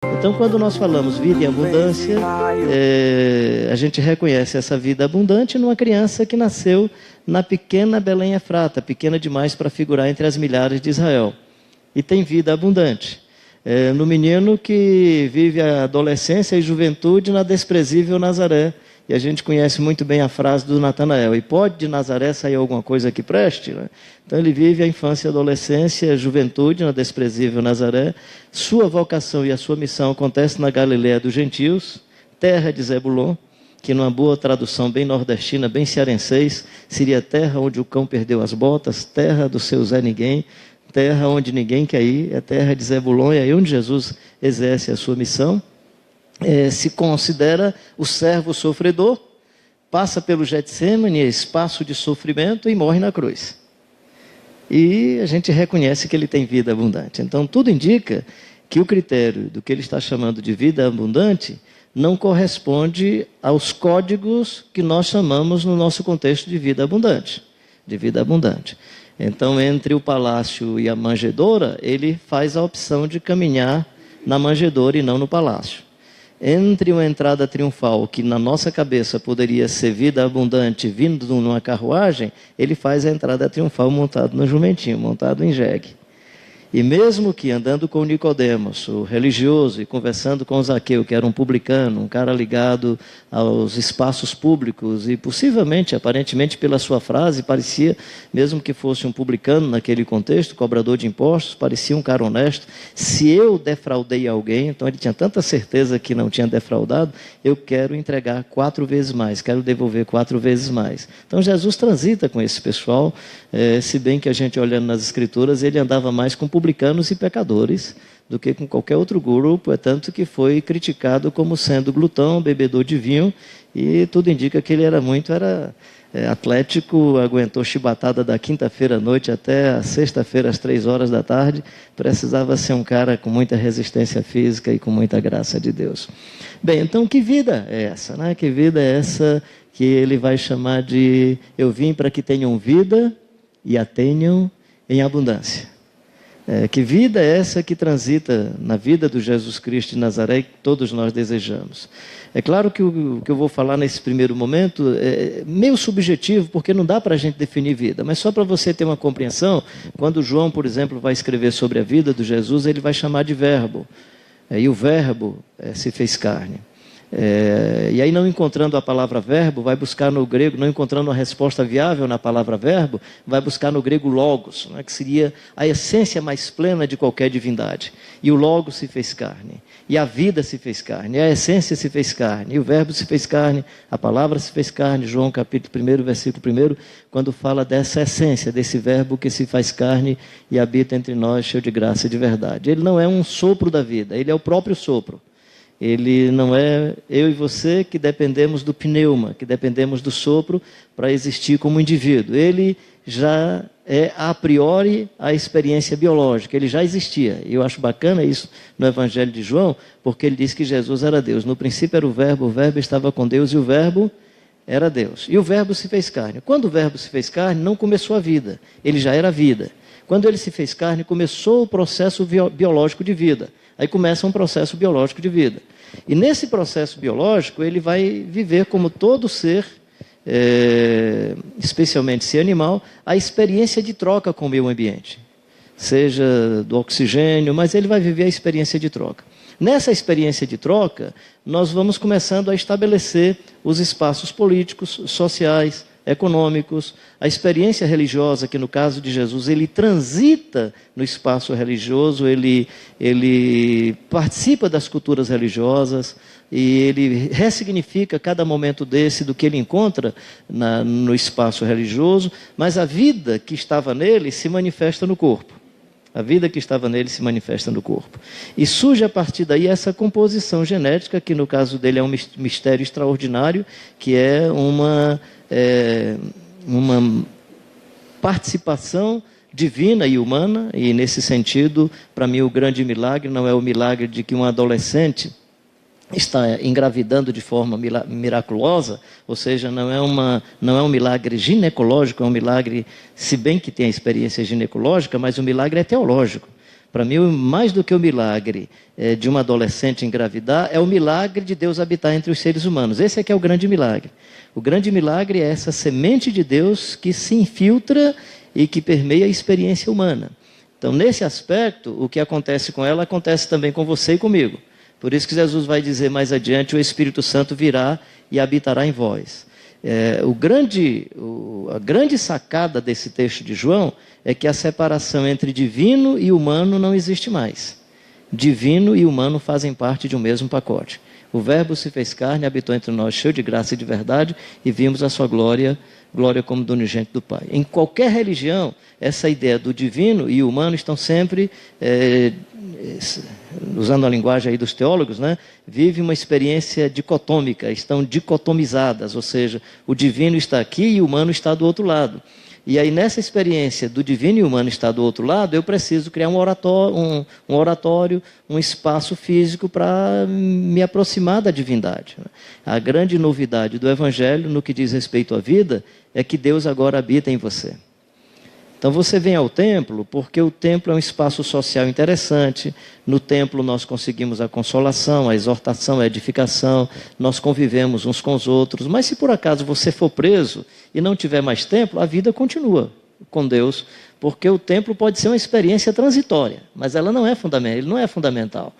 Então, quando nós falamos vida em abundância, a gente reconhece essa vida abundante numa criança que nasceu na pequena Belém Efrata, pequena demais para figurar entre as milhares de Israel. E tem vida abundante. No menino que vive a adolescência e juventude na desprezível Nazaré. E a gente conhece muito bem a frase do Natanael: e pode de Nazaré sair alguma coisa que preste? Né? Então ele vive a infância, a adolescência, a juventude na desprezível Nazaré. Sua vocação e a sua missão acontece na Galiléia dos gentios, terra de Zebulon, que numa boa tradução bem nordestina, bem cearenseis, seria terra onde o cão perdeu as botas, terra do seu Zé Ninguém, terra onde ninguém quer ir, é terra de Zebulon, e aí onde Jesus exerce a sua missão. Se considera o servo sofredor, passa pelo Getsêmani, espaço de sofrimento, e morre na cruz. E a gente reconhece que ele tem vida abundante. Então tudo indica que o critério do que ele está chamando de vida abundante não corresponde aos códigos que nós chamamos no nosso contexto de vida abundante. Então, entre o palácio e a manjedoura, ele faz a opção de caminhar na manjedoura e não no palácio. Entre uma entrada triunfal, que na nossa cabeça poderia ser vida abundante vindo numa carruagem, ele faz a entrada triunfal montado no jumentinho, montado em jegue. E mesmo que andando com Nicodemos, o religioso, e conversando com Zaqueu, que era um publicano, um cara ligado aos espaços públicos, e possivelmente, aparentemente pela sua frase, parecia, mesmo que fosse um publicano naquele contexto, cobrador de impostos, parecia um cara honesto. Se eu defraudei alguém, então ele tinha tanta certeza que não tinha defraudado, eu quero entregar 4 vezes mais, quero devolver 4 vezes mais. Então Jesus transita com esse pessoal, se bem que a gente olhando nas escrituras, ele andava mais com publicanos e pecadores do que com qualquer outro grupo, é tanto que foi criticado como sendo glutão, bebedor de vinho, e tudo indica que ele era atlético, aguentou chibatada da quinta-feira à noite até a sexta-feira às 3 horas da tarde, precisava ser um cara com muita resistência física e com muita graça de Deus. Bem, então que vida é essa? Né? Que vida é essa que ele vai chamar de eu vim para que tenham vida e a tenham em abundância? Que vida é essa que transita na vida do Jesus Cristo de Nazaré, que todos nós desejamos? É claro que o que eu vou falar nesse primeiro momento é meio subjetivo, porque não dá para a gente definir vida, mas só para você ter uma compreensão, quando João, por exemplo, vai escrever sobre a vida do Jesus, ele vai chamar de verbo, e o verbo se fez carne. E aí, não encontrando a palavra verbo, vai buscar no grego, não encontrando uma resposta viável na palavra verbo, vai buscar no grego logos, né, que seria a essência mais plena de qualquer divindade. E o logos se fez carne, e a vida se fez carne, e a essência se fez carne, e o verbo se fez carne, a palavra se fez carne. João capítulo 1, versículo 1, quando fala dessa essência, desse verbo que se faz carne e habita entre nós, cheio de graça e de verdade. Ele não é um sopro da vida, ele é o próprio sopro. Ele não é eu e você que dependemos do pneuma, que dependemos do sopro para existir como indivíduo. Ele já é a priori a experiência biológica, ele já existia. E eu acho bacana isso no Evangelho de João, porque ele diz que Jesus era Deus. No princípio era o verbo estava com Deus e o verbo era Deus. E o verbo se fez carne. Quando o verbo se fez carne, não começou a vida, ele já era a vida. Quando ele se fez carne, começou o processo biológico de vida. Aí começa um processo biológico de vida. E nesse processo biológico, ele vai viver como todo ser, especialmente ser animal, a experiência de troca com o meio ambiente. Seja do oxigênio, mas ele vai viver a experiência de troca. Nessa experiência de troca, nós vamos começando a estabelecer os espaços políticos, sociais, econômicos, a experiência religiosa, que no caso de Jesus, ele transita no espaço religioso, ele participa das culturas religiosas, e ele ressignifica cada momento desse do que ele encontra no espaço religioso, mas a vida que estava nele se manifesta no corpo. A vida que estava nele se manifesta no corpo. E surge a partir daí essa composição genética, que no caso dele é um mistério extraordinário, que é uma participação divina e humana. E nesse sentido, para mim, o grande milagre não é o milagre de que um adolescente está engravidando de forma miraculosa, ou seja, não é um milagre ginecológico, é um milagre, se bem que tem a experiência ginecológica, mas o milagre é teológico, Para mim, mais do que o milagre de uma adolescente engravidar, é o milagre de Deus habitar entre os seres humanos. Esse é que é o grande milagre. O grande milagre é essa semente de Deus que se infiltra e que permeia a experiência humana. Então, nesse aspecto, o que acontece com ela, acontece também com você e comigo. Por isso que Jesus vai dizer mais adiante, o Espírito Santo virá e habitará em vós. A grande sacada desse texto de João é que a separação entre divino e humano não existe mais. Divino e humano fazem parte de um mesmo pacote. O Verbo se fez carne, habitou entre nós, cheio de graça e de verdade, e vimos a sua glória como do unigênito do Pai. Em qualquer religião, essa ideia do divino e humano estão sempre, usando a linguagem aí dos teólogos, né, vive uma experiência dicotômica, estão dicotomizadas, ou seja, o divino está aqui e o humano está do outro lado. E aí, nessa experiência do divino e humano estar do outro lado, eu preciso criar um oratório, um espaço físico para me aproximar da divindade. A grande novidade do Evangelho, no que diz respeito à vida, é que Deus agora habita em você. Então você vem ao templo porque o templo é um espaço social interessante. No templo nós conseguimos a consolação, a exortação, a edificação, nós convivemos uns com os outros. Mas se por acaso você for preso e não tiver mais templo, a vida continua com Deus, porque o templo pode ser uma experiência transitória, mas ela não é fundamental, ele não é fundamental.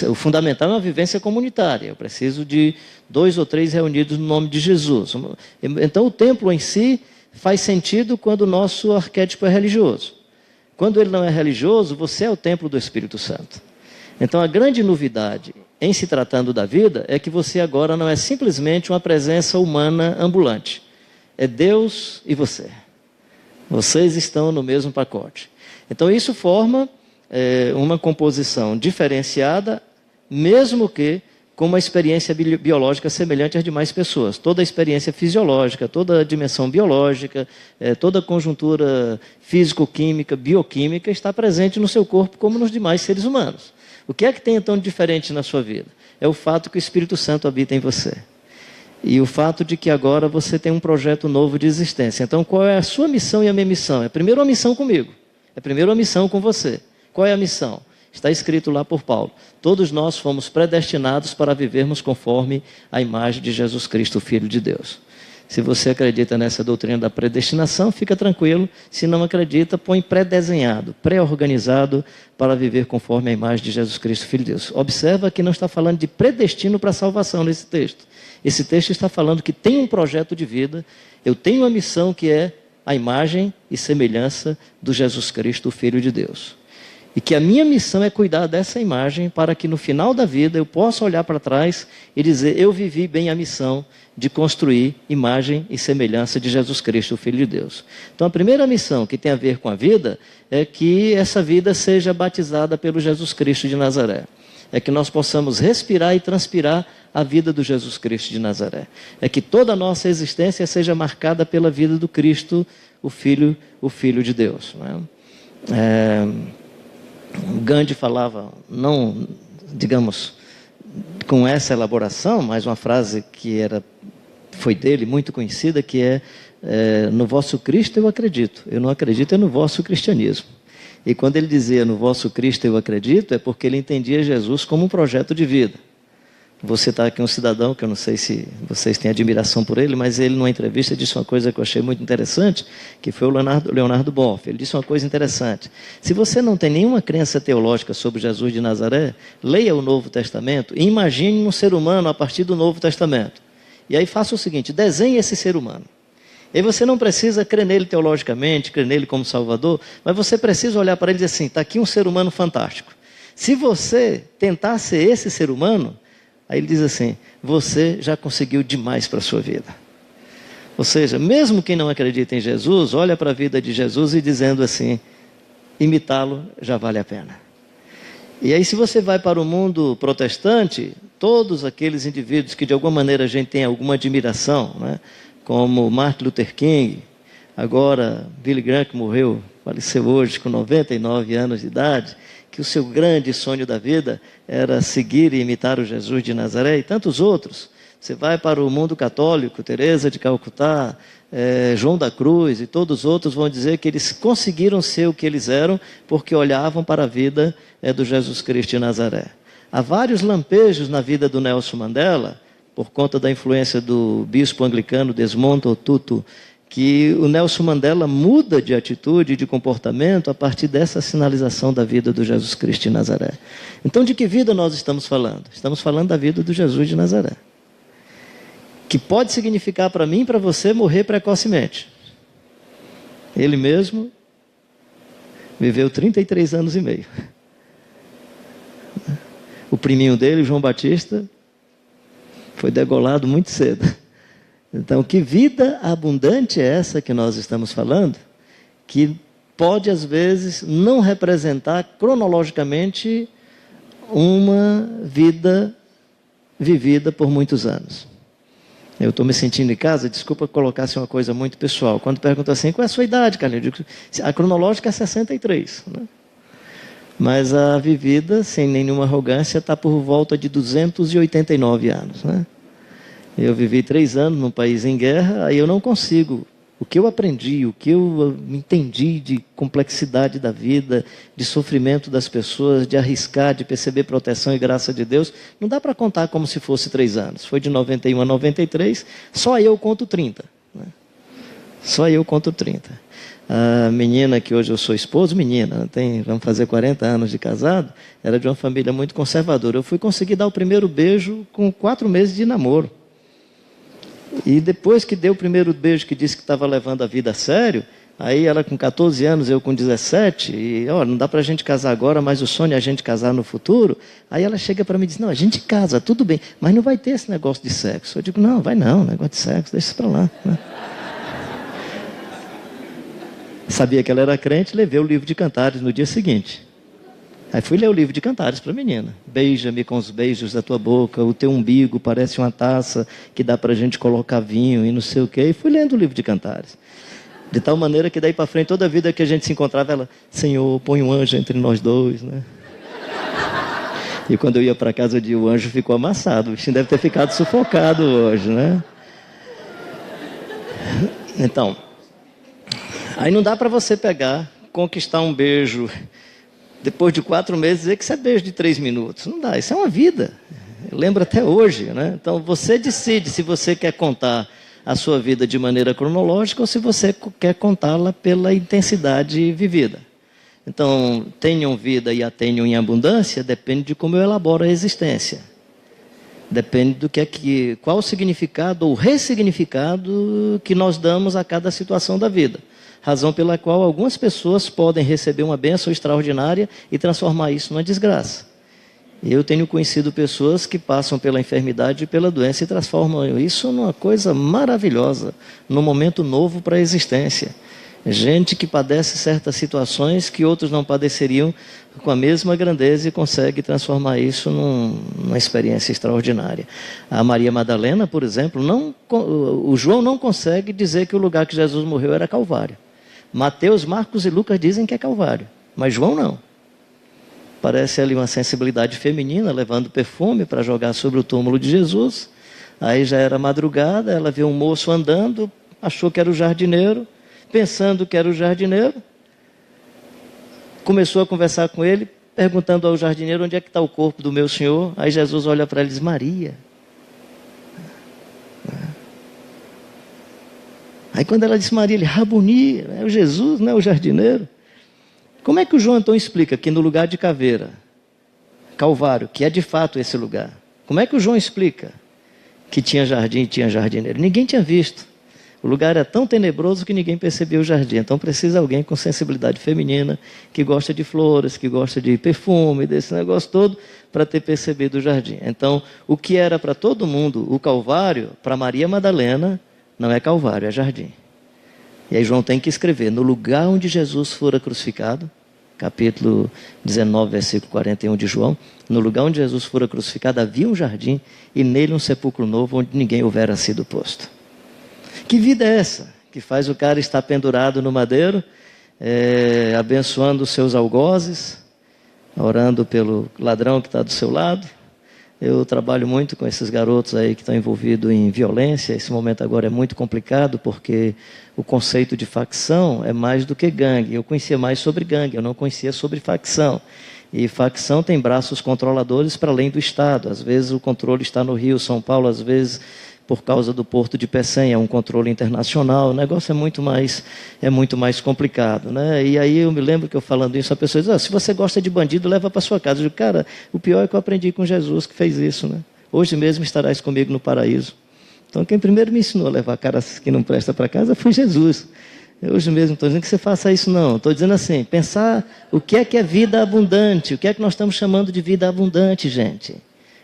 O fundamental é uma vivência comunitária. Eu preciso de 2 ou 3 reunidos no nome de Jesus. Então o templo em si faz sentido quando o nosso arquétipo é religioso. Quando ele não é religioso, você é o templo do Espírito Santo. Então a grande novidade em se tratando da vida é que você agora não é simplesmente uma presença humana ambulante. É Deus e você. Vocês estão no mesmo pacote. Então isso forma uma composição diferenciada, mesmo que com uma experiência biológica semelhante às demais pessoas. Toda a experiência fisiológica, toda a dimensão biológica, toda a conjuntura físico-química, bioquímica está presente no seu corpo como nos demais seres humanos. O que é que tem então de diferente na sua vida? É o fato que o Espírito Santo habita em você. E o fato de que agora você tem um projeto novo de existência. Então qual é a sua missão e a minha missão? É primeiro uma missão comigo. É primeiro uma missão com você. Qual é a missão? Está escrito lá por Paulo. Todos nós fomos predestinados para vivermos conforme a imagem de Jesus Cristo, o Filho de Deus. Se você acredita nessa doutrina da predestinação, fica tranquilo. Se não acredita, põe pré-desenhado, pré-organizado para viver conforme a imagem de Jesus Cristo, Filho de Deus. Observa que não está falando de predestino para a salvação nesse texto. Esse texto está falando que tem um projeto de vida, eu tenho uma missão que é a imagem e semelhança do Jesus Cristo, o Filho de Deus. E que a minha missão é cuidar dessa imagem para que no final da vida eu possa olhar para trás e dizer, eu vivi bem a missão de construir imagem e semelhança de Jesus Cristo, o Filho de Deus. Então a primeira missão que tem a ver com a vida é que essa vida seja batizada pelo Jesus Cristo de Nazaré. É que nós possamos respirar e transpirar a vida do Jesus Cristo de Nazaré. É que toda a nossa existência seja marcada pela vida do Cristo, o Filho de Deus. Não é? Gandhi falava, não, digamos, com essa elaboração, mas uma frase que foi dele, muito conhecida, que no vosso Cristo eu acredito, eu não acredito no vosso cristianismo. E quando ele dizia no vosso Cristo eu acredito, é porque ele entendia Jesus como um projeto de vida. Você está aqui um cidadão, que eu não sei se vocês têm admiração por ele, mas ele numa entrevista disse uma coisa que eu achei muito interessante, que foi o Leonardo Boff. Ele disse uma coisa interessante. Se você não tem nenhuma crença teológica sobre Jesus de Nazaré, leia o Novo Testamento e imagine um ser humano a partir do Novo Testamento. E aí faça o seguinte, desenhe esse ser humano. E você não precisa crer nele teologicamente, crer nele como Salvador, mas você precisa olhar para ele e dizer assim, está aqui um ser humano fantástico. Se você tentar ser esse ser humano, aí ele diz assim, você já conseguiu demais para a sua vida. Ou seja, mesmo quem não acredita em Jesus, olha para a vida de Jesus e dizendo assim, imitá-lo já vale a pena. E aí se você vai para o mundo protestante, todos aqueles indivíduos que de alguma maneira a gente tem alguma admiração, né? Como Martin Luther King, agora Billy Graham, que morreu, faleceu hoje com 99 anos de idade, que o seu grande sonho da vida era seguir e imitar o Jesus de Nazaré e tantos outros. Você vai para o mundo católico, Teresa de Calcutá, João da Cruz e todos os outros vão dizer que eles conseguiram ser o que eles eram porque olhavam para a vida do Jesus Cristo de Nazaré. Há vários lampejos na vida do Nelson Mandela, por conta da influência do bispo anglicano Desmond Tutu, que o Nelson Mandela muda de atitude e de comportamento a partir dessa sinalização da vida do Jesus Cristo de Nazaré. Então, de que vida nós estamos falando? Estamos falando da vida do Jesus de Nazaré, que pode significar para mim e para você morrer precocemente. Ele mesmo viveu 33 anos e meio. O priminho dele, João Batista, foi degolado muito cedo. Então, que vida abundante é essa que nós estamos falando? Que pode, às vezes, não representar cronologicamente uma vida vivida por muitos anos. Eu estou me sentindo em casa, desculpa colocar assim uma coisa muito pessoal. Quando perguntam assim, qual é a sua idade, Carlinhos? Eu digo, a cronológica é 63, né? Mas a vivida, sem nenhuma arrogância, está por volta de 289 anos, né? Eu vivi 3 anos num país em guerra, aí eu não consigo. O que eu aprendi, o que eu entendi de complexidade da vida, de sofrimento das pessoas, de arriscar, de perceber proteção e graça de Deus, não dá para contar como se fosse 3 anos. Foi de 91 a 93, só eu conto 30. Né? Só eu conto 30. A menina que hoje eu sou esposo, vamos fazer 40 anos de casado, era de uma família muito conservadora. Eu fui conseguir dar o primeiro beijo com 4 meses de namoro. E depois que deu o primeiro beijo, que disse que estava levando a vida a sério, aí ela com 14 anos, eu com 17, e não dá para a gente casar agora, mas o sonho é a gente casar no futuro. Aí ela chega para mim e diz, não, a gente casa, tudo bem, mas não vai ter esse negócio de sexo. Eu digo, não, vai não, negócio de sexo, deixa isso para lá. Né? Sabia que ela era crente, levei o livro de Cantares no dia seguinte. Aí fui ler o livro de Cantares para a menina. Beija-me com os beijos da tua boca, o teu umbigo parece uma taça que dá para a gente colocar vinho e não sei o quê. E fui lendo o livro de Cantares. De tal maneira que daí para frente, toda a vida que a gente se encontrava, ela, Senhor, põe um anjo entre nós dois, né? E quando eu ia para casa, o anjo ficou amassado. O bichinho deve ter ficado sufocado hoje, né? Então, aí não dá para você pegar, conquistar um beijo, depois de 4 meses, dizer que isso é beijo de 3 minutos. Não dá, isso é uma vida. Eu lembro até hoje, né? Então, você decide se você quer contar a sua vida de maneira cronológica ou se você quer contá-la pela intensidade vivida. Então, tenham vida e a tenham em abundância, depende de como eu elaboro a existência. Depende do qual o significado ou ressignificado que nós damos a cada situação da vida. Razão pela qual algumas pessoas podem receber uma bênção extraordinária e transformar isso numa desgraça. Eu tenho conhecido pessoas que passam pela enfermidade e pela doença e transformam isso numa coisa maravilhosa, num momento novo para a existência. Gente que padece certas situações que outros não padeceriam com a mesma grandeza e consegue transformar isso numa experiência extraordinária. A Maria Madalena, por exemplo, o João não consegue dizer que o lugar que Jesus morreu era Calvário. Mateus, Marcos e Lucas dizem que é Calvário, mas João não. Parece ali uma sensibilidade feminina, levando perfume para jogar sobre o túmulo de Jesus. Aí já era madrugada, ela viu um moço andando, achou que era o jardineiro, pensando que era o jardineiro, começou a conversar com ele, perguntando ao jardineiro, onde é que está o corpo do meu senhor? Aí Jesus olha para ele e diz, Maria. Aí quando ela disse Maria, ele, Rabuni, é o Jesus, não é o jardineiro. Como é que o João então explica que no lugar de caveira, Calvário, que é de fato esse lugar, como é que o João explica que tinha jardim e tinha jardineiro? Ninguém tinha visto. O lugar era tão tenebroso que ninguém percebia o jardim. Então precisa alguém com sensibilidade feminina, que gosta de flores, que gosta de perfume, desse negócio todo, para ter percebido o jardim. Então, o que era para todo mundo o Calvário, para Maria Madalena, não é Calvário, é jardim. E aí João tem que escrever, no lugar onde Jesus fora crucificado, capítulo 19, versículo 41 de João, no lugar onde Jesus fora crucificado havia um jardim e nele um sepulcro novo onde ninguém houvera sido posto. Que vida é essa? Que faz o cara estar pendurado no madeiro, abençoando os seus algozes, orando pelo ladrão que está do seu lado, Eu trabalho muito com esses garotos aí que estão envolvidos em violência. Esse momento agora é muito complicado porque o conceito de facção é mais do que gangue. Eu conhecia mais sobre gangue, eu não conhecia sobre facção. E facção tem braços controladores para além do Estado. Às vezes o controle está no Rio, São Paulo, às vezes por causa do Porto de Pecém, é um controle internacional. O negócio é muito mais complicado, né? E aí eu me lembro que eu falando isso, a pessoa diz, se você gosta de bandido, leva para sua casa. Eu digo, cara, o pior é que eu aprendi com Jesus que fez isso, né? Hoje mesmo estarás comigo no paraíso. Então quem primeiro me ensinou a levar caras que não presta para casa foi Jesus. Eu hoje mesmo estou dizendo que você faça isso, não. Estou dizendo assim, pensar o que é vida abundante, o que é que nós estamos chamando de vida abundante, gente.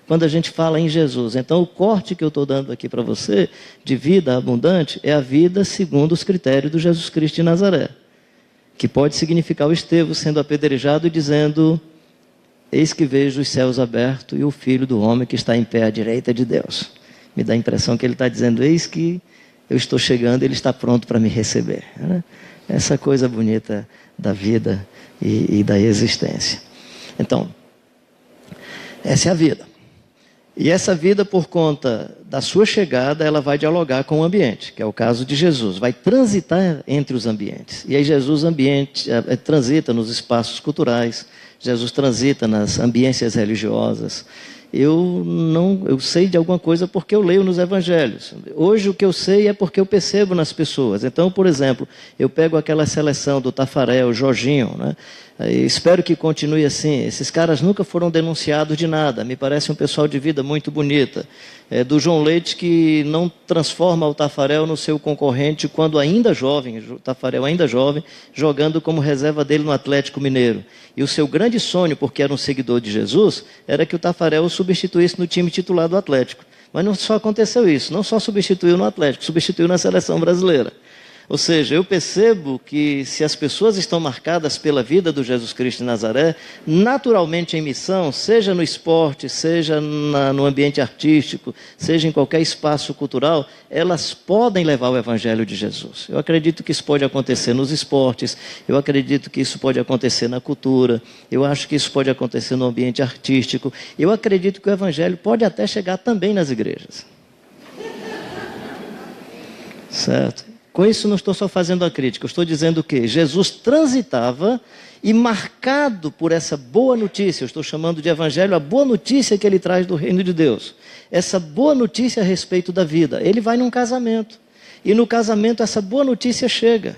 Quando a gente fala em Jesus. Então o corte que eu estou dando aqui para você, de vida abundante, é a vida segundo os critérios do Jesus Cristo de Nazaré. Que pode significar o Estevão sendo apedrejado e dizendo, eis que vejo os céus abertos e o Filho do Homem que está em pé à direita de Deus. Me dá a impressão que ele está dizendo, eis que eu estou chegando, ele está pronto para me receber. Né? Essa coisa bonita da vida e da existência. Então, essa é a vida. E essa vida, por conta da sua chegada, ela vai dialogar com o ambiente, que é o caso de Jesus. Vai transitar entre os ambientes. E aí Jesus transita nos espaços culturais, Jesus transita nas ambiências religiosas. Eu sei de alguma coisa porque eu leio nos evangelhos. Hoje o que eu sei é porque eu percebo nas pessoas. Então, por exemplo, eu pego aquela seleção do Tafarel, Jorginho, né? Espero que continue assim. Esses caras nunca foram denunciados de nada. Me parece um pessoal de vida muito bonita. Do João Leite, que não transforma o Tafarel no seu concorrente quando ainda jovem, o Tafarel ainda jovem, jogando como reserva dele no Atlético Mineiro. E o seu grande sonho, porque era um seguidor de Jesus, era que o Tafarel o substituísse no time titular do Atlético. Mas não só aconteceu isso, não só substituiu no Atlético, substituiu na seleção brasileira. Ou seja, eu percebo que se as pessoas estão marcadas pela vida do Jesus Cristo de Nazaré, naturalmente em missão, seja no esporte, seja no ambiente artístico, seja em qualquer espaço cultural, elas podem levar o Evangelho de Jesus. Eu acredito que isso pode acontecer nos esportes, eu acredito que isso pode acontecer na cultura, eu acho que isso pode acontecer no ambiente artístico, eu acredito que o Evangelho pode até chegar também nas igrejas. Certo? Com isso não estou só fazendo a crítica, eu estou dizendo que Jesus transitava e marcado por essa boa notícia, eu estou chamando de evangelho a boa notícia que ele traz do reino de Deus. Essa boa notícia a respeito da vida. Ele vai num casamento e no casamento essa boa notícia chega.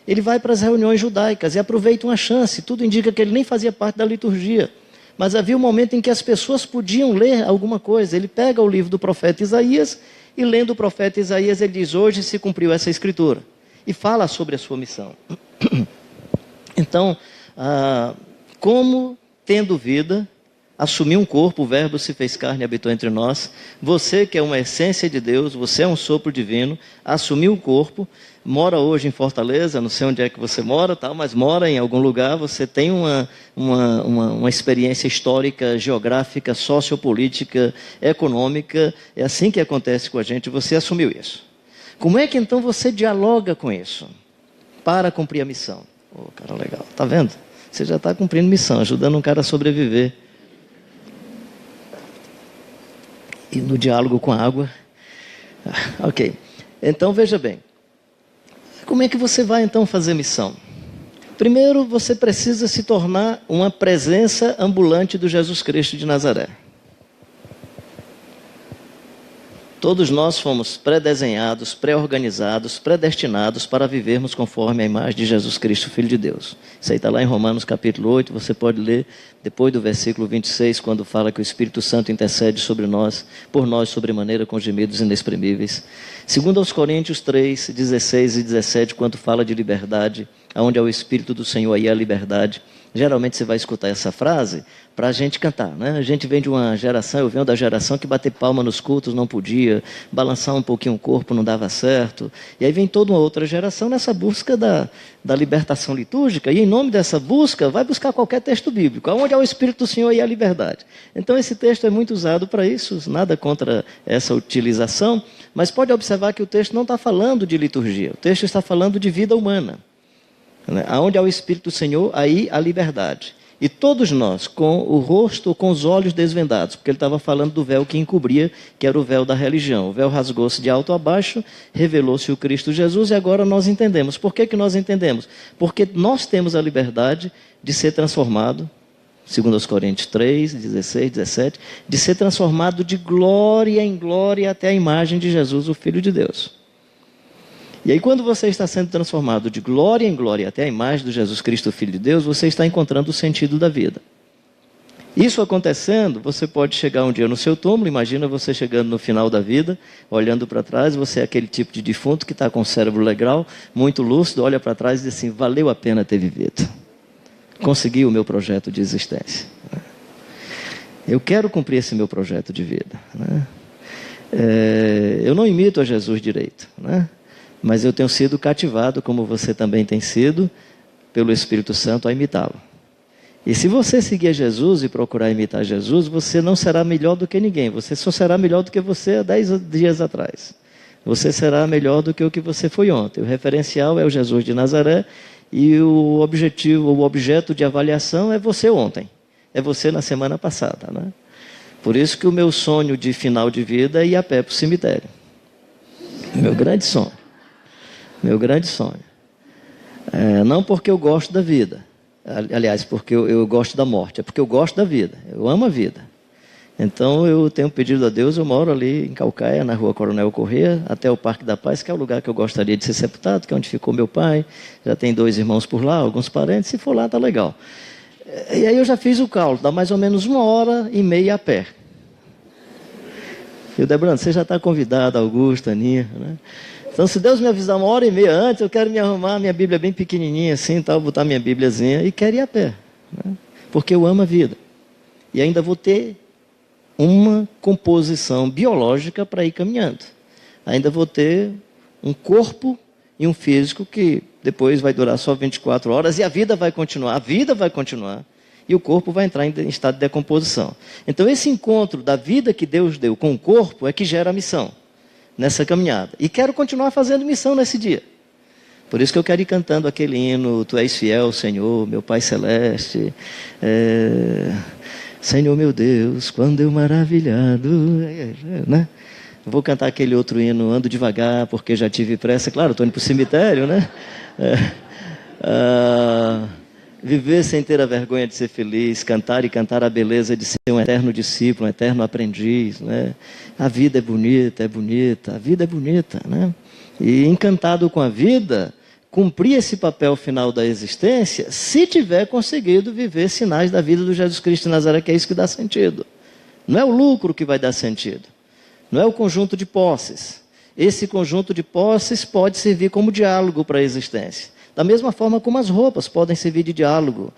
Ele vai para as reuniões judaicas e aproveita uma chance, tudo indica que ele nem fazia parte da liturgia. Mas havia um momento em que as pessoas podiam ler alguma coisa. Ele pega o livro do profeta Isaías e lendo o profeta Isaías, ele diz, hoje se cumpriu essa escritura. E fala sobre a sua missão. Então, como tendo vida, assumiu um corpo, o verbo se fez carne e habitou entre nós. Você que é uma essência de Deus, você é um sopro divino, assumiu um corpo, mora hoje em Fortaleza, não sei onde é que você mora, tal, mas mora em algum lugar, você tem uma experiência histórica, geográfica, sociopolítica, econômica, é assim que acontece com a gente, você assumiu isso. Como é que então você dialoga com isso? Para cumprir a missão. Cara, legal, tá vendo? Você já está cumprindo missão, ajudando um cara a sobreviver. E no diálogo com a água. Ok, então veja bem. Como é que você vai então fazer missão? Primeiro, você precisa se tornar uma presença ambulante do Jesus Cristo de Nazaré. Todos nós fomos pré-desenhados, pré-organizados, predestinados para vivermos conforme a imagem de Jesus Cristo, Filho de Deus. Isso aí está lá em Romanos capítulo 8, você pode ler depois do versículo 26, quando fala que o Espírito Santo intercede sobre nós, por nós sobremaneira com gemidos inexprimíveis. Segundo aos Coríntios 3, 16 e 17, quando fala de liberdade, onde é o Espírito do Senhor, aí é a liberdade. Geralmente você vai escutar essa frase para a gente cantar, né? A gente vem de uma geração, eu venho da geração que bater palma nos cultos não podia, balançar um pouquinho o corpo não dava certo. E aí vem toda uma outra geração nessa busca da libertação litúrgica, e em nome dessa busca, vai buscar qualquer texto bíblico, onde é o Espírito do Senhor e a liberdade. Então esse texto é muito usado para isso, nada contra essa utilização, mas pode observar que o texto não está falando de liturgia, o texto está falando de vida humana. Aonde há o Espírito do Senhor, aí a liberdade. E todos nós, com o rosto, com os olhos desvendados, porque ele estava falando do véu que encobria, que era o véu da religião. O véu rasgou-se de alto a baixo, revelou-se o Cristo Jesus, e agora nós entendemos. Por que nós entendemos? Porque nós temos a liberdade de ser transformado, segundo os Coríntios 3, 16, 17, de ser transformado de glória em glória até a imagem de Jesus, o Filho de Deus. E aí, quando você está sendo transformado de glória em glória até a imagem de Jesus Cristo, Filho de Deus, você está encontrando o sentido da vida. Isso acontecendo, você pode chegar um dia no seu túmulo, imagina você chegando no final da vida, olhando para trás, você é aquele tipo de defunto que está com o cérebro legal, muito lúcido, olha para trás e diz assim, valeu a pena ter vivido. Consegui o meu projeto de existência. Eu quero cumprir esse meu projeto de vida. Eu não imito a Jesus direito, mas eu tenho sido cativado, como você também tem sido, pelo Espírito Santo a imitá-lo. E se você seguir Jesus e procurar imitar Jesus, você não será melhor do que ninguém. Você só será melhor do que você há 10 dias atrás. Você será melhor do que o que você foi ontem. O referencial é o Jesus de Nazaré e o objeto de avaliação é você ontem. É você na semana passada. Por isso que o meu sonho de final de vida é ir a pé para o cemitério. Meu grande sonho. Meu grande sonho. Não porque eu gosto da vida. Aliás, porque eu gosto da morte. É porque eu gosto da vida. Eu amo a vida. Então eu tenho pedido a Deus, eu moro ali em Caucaia, na rua Coronel Corrêa, até o Parque da Paz, que é o lugar que eu gostaria de ser sepultado, que é onde ficou meu pai. Já tem 2 irmãos por lá, alguns parentes. Se for lá, tá legal. E aí eu já fiz o cálculo. Dá mais ou menos 1h30 a pé. E o Debrando, você já está convidado, Augusto, Aninha, Então, se Deus me avisar 1h30 antes, eu quero me arrumar, minha Bíblia é bem pequenininha assim, botar minha Bíbliazinha e quero ir a pé. Porque eu amo a vida. E ainda vou ter uma composição biológica para ir caminhando. Ainda vou ter um corpo e um físico que depois vai durar só 24 horas e a vida vai continuar. E o corpo vai entrar em estado de decomposição. Então, esse encontro da vida que Deus deu com o corpo é que gera a missão nessa caminhada. E quero continuar fazendo missão nesse dia. Por isso que eu quero ir cantando aquele hino, Tu és fiel, Senhor, meu Pai Celeste. Senhor meu Deus, quando eu maravilhado. Vou cantar aquele outro hino, ando devagar, porque já tive pressa. Claro, estou indo para o cemitério, viver sem ter a vergonha de ser feliz, cantar e cantar a beleza de ser um eterno discípulo, um eterno aprendiz. A vida é bonita, a vida é bonita. E encantado com a vida, cumprir esse papel final da existência, se tiver conseguido viver sinais da vida do Jesus Cristo de Nazaré, que é isso que dá sentido. Não é o lucro que vai dar sentido, não é o conjunto de posses. Esse conjunto de posses pode servir como diálogo para a existência. Da mesma forma como as roupas podem servir de diálogo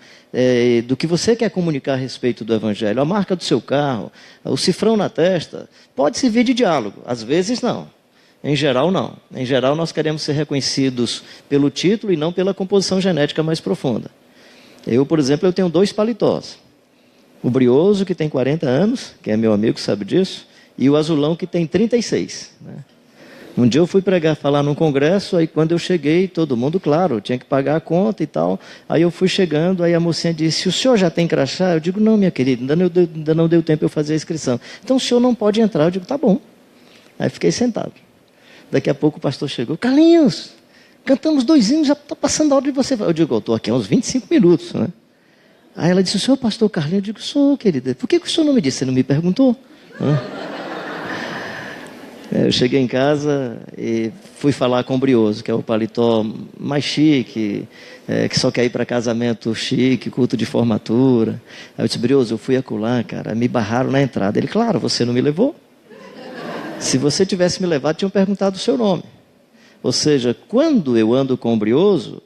do que você quer comunicar a respeito do Evangelho. A marca do seu carro, o cifrão na testa, pode servir de diálogo. Às vezes não. Em geral não. Em geral nós queremos ser reconhecidos pelo título e não pela composição genética mais profunda. Eu, por exemplo, eu tenho 2 paletós. O Brioso, que tem 40 anos, que é meu amigo, sabe disso, e o Azulão, que tem 36. Um dia eu fui falar num congresso, aí quando eu cheguei, todo mundo, claro, tinha que pagar a conta e tal. Aí eu fui chegando, aí a mocinha disse, o senhor já tem crachá? Eu digo, não, minha querida, ainda não deu tempo eu fazer a inscrição. Então o senhor não pode entrar. Eu digo, tá bom. Aí fiquei sentado. Daqui a pouco o pastor chegou, Carlinhos, cantamos 2 hinos, já está passando a hora de você. Eu digo, eu estou aqui há uns 25 minutos. Aí ela disse, o senhor é pastor Carlinhos? Eu digo, sou, querida. Por que o senhor não me disse? Você não me perguntou? Eu cheguei em casa e fui falar com o Brioso, que é o paletó mais chique, que só quer ir para casamento chique, culto de formatura. Aí eu disse, Brioso, eu fui acolá, cara, me barraram na entrada. Ele, claro, você não me levou. Se você tivesse me levado, tinham perguntado o seu nome. Ou seja, quando eu ando com o Brioso,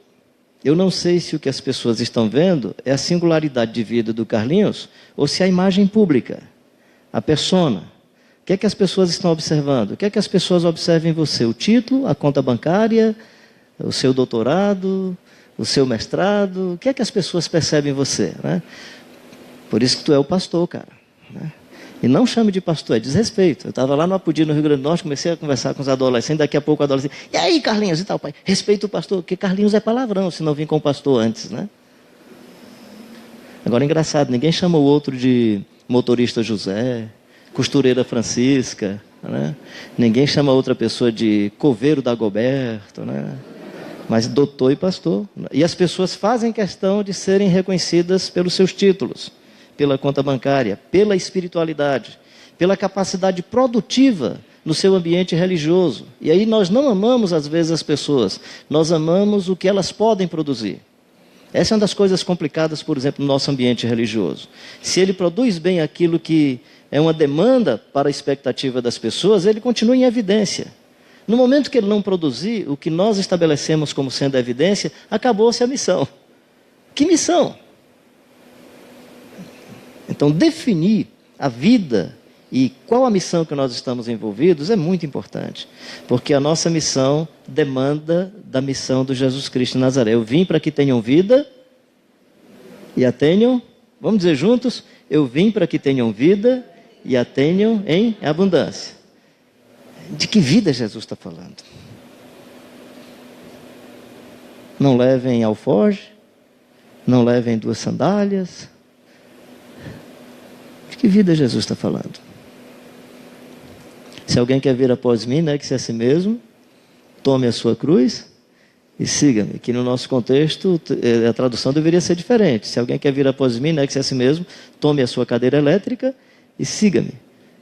eu não sei se o que as pessoas estão vendo é a singularidade de vida do Carlinhos ou se é a imagem pública, a persona. O que é que as pessoas estão observando? O que é que as pessoas observam em você? O título, a conta bancária, o seu doutorado, o seu mestrado? O que é que as pessoas percebem em você? Por isso que tu é o pastor, cara. E não chame de pastor, é desrespeito. Eu estava lá no Apodi, no Rio Grande do Norte, comecei a conversar com os adolescentes, daqui a pouco o adolescente, e aí, Carlinhos, e tal, pai? Respeita o pastor, porque Carlinhos é palavrão, se não vim com o pastor antes, Agora, engraçado, ninguém chama o outro de motorista José, costureira Francisca, né? Ninguém chama outra pessoa de coveiro Dagoberto, né? Mas doutor e pastor. E as pessoas fazem questão de serem reconhecidas pelos seus títulos, pela conta bancária, pela espiritualidade, pela capacidade produtiva no seu ambiente religioso. E aí nós não amamos, às vezes, as pessoas, nós amamos o que elas podem produzir. Essa é uma das coisas complicadas, por exemplo, no nosso ambiente religioso. Se ele produz bem aquilo que é uma demanda para a expectativa das pessoas, ele continua em evidência. No momento que ele não produzir o que nós estabelecemos como sendo a evidência, acabou-se a missão. Que missão? Então, definir a vida e qual a missão que nós estamos envolvidos é muito importante. Porque a nossa missão demanda da missão do Jesus Cristo de Nazaré. Eu vim para que tenham vida e a tenham, vamos dizer juntos, eu vim para que tenham vida e a tenham em abundância. De que vida Jesus está falando? Não levem alforje, não levem 2 sandálias. De que vida Jesus está falando? Se alguém quer vir após mim, negue-se a si mesmo, tome a sua cruz e siga-me. Que no nosso contexto, a tradução deveria ser diferente. Se alguém quer vir após mim, negue-se a si mesmo, tome a sua cadeira elétrica e siga-me.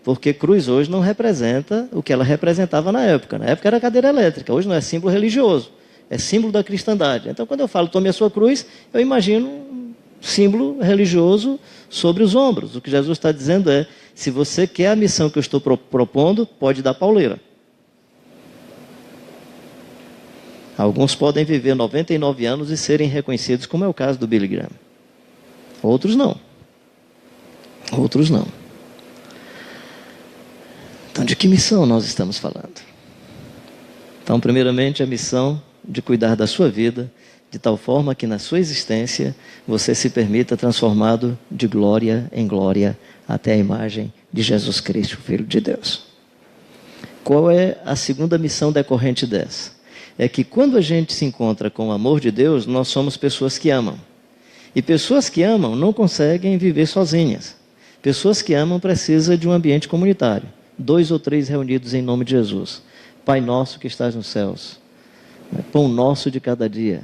Porque cruz hoje não representa o que ela representava na época. Na época era cadeira elétrica, hoje não é símbolo religioso, é símbolo da cristandade. Então, quando eu falo tome a sua cruz, eu imagino um símbolo religioso sobre os ombros. O que Jesus está dizendo é, se você quer a missão que eu estou propondo, pode dar pauleira. Alguns podem viver 99 anos e serem reconhecidos, como é o caso do Billy Graham. Outros não. Outros não. Então, de que missão nós estamos falando? Então, primeiramente, a missão de cuidar da sua vida, de tal forma que na sua existência você se permita transformado de glória em glória até a imagem de Jesus Cristo, Filho de Deus. Qual é a segunda missão decorrente dessa? É que quando a gente se encontra com o amor de Deus, nós somos pessoas que amam. E pessoas que amam não conseguem viver sozinhas. Pessoas que amam precisam de um ambiente comunitário. 2 ou 3 reunidos em nome de Jesus. Pai nosso que estás nos céus, pão nosso de cada dia,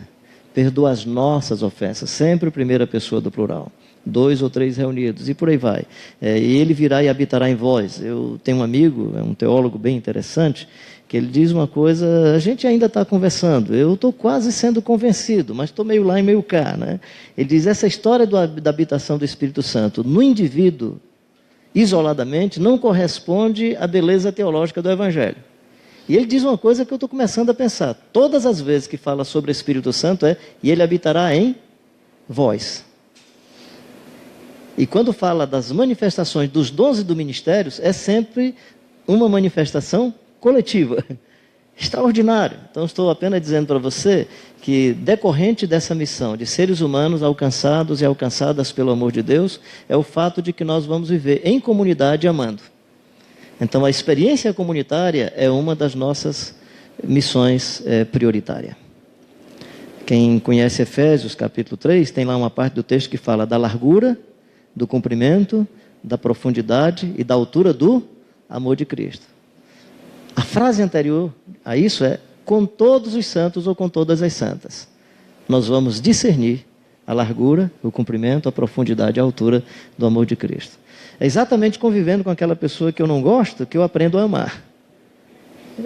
perdoa as nossas ofensas, sempre primeira pessoa do plural. 2 ou 3 reunidos, e por aí vai. E ele virá e habitará em vós. Eu tenho um amigo, é um teólogo bem interessante, que ele diz uma coisa, a gente ainda está conversando, eu estou quase sendo convencido, mas estou meio lá e meio cá, né? Ele diz, essa história da habitação do Espírito Santo no indivíduo, isoladamente, não corresponde à beleza teológica do Evangelho. E ele diz uma coisa que eu estou começando a pensar. Todas as vezes que fala sobre o Espírito Santo e ele habitará em vós. E quando fala das manifestações dos dons e dos ministérios, é sempre uma manifestação coletiva. Extraordinário. Então estou apenas dizendo para você que decorrente dessa missão de seres humanos alcançados e alcançadas pelo amor de Deus, é o fato de que nós vamos viver em comunidade amando. Então a experiência comunitária é uma das nossas missões prioritárias. Quem conhece Efésios capítulo 3, tem lá uma parte do texto que fala da largura, do comprimento, da profundidade e da altura do amor de Cristo. A frase anterior a isso é, com todos os santos ou com todas as santas. Nós vamos discernir a largura, o comprimento, a profundidade e a altura do amor de Cristo. É exatamente convivendo com aquela pessoa que eu não gosto que eu aprendo a amar.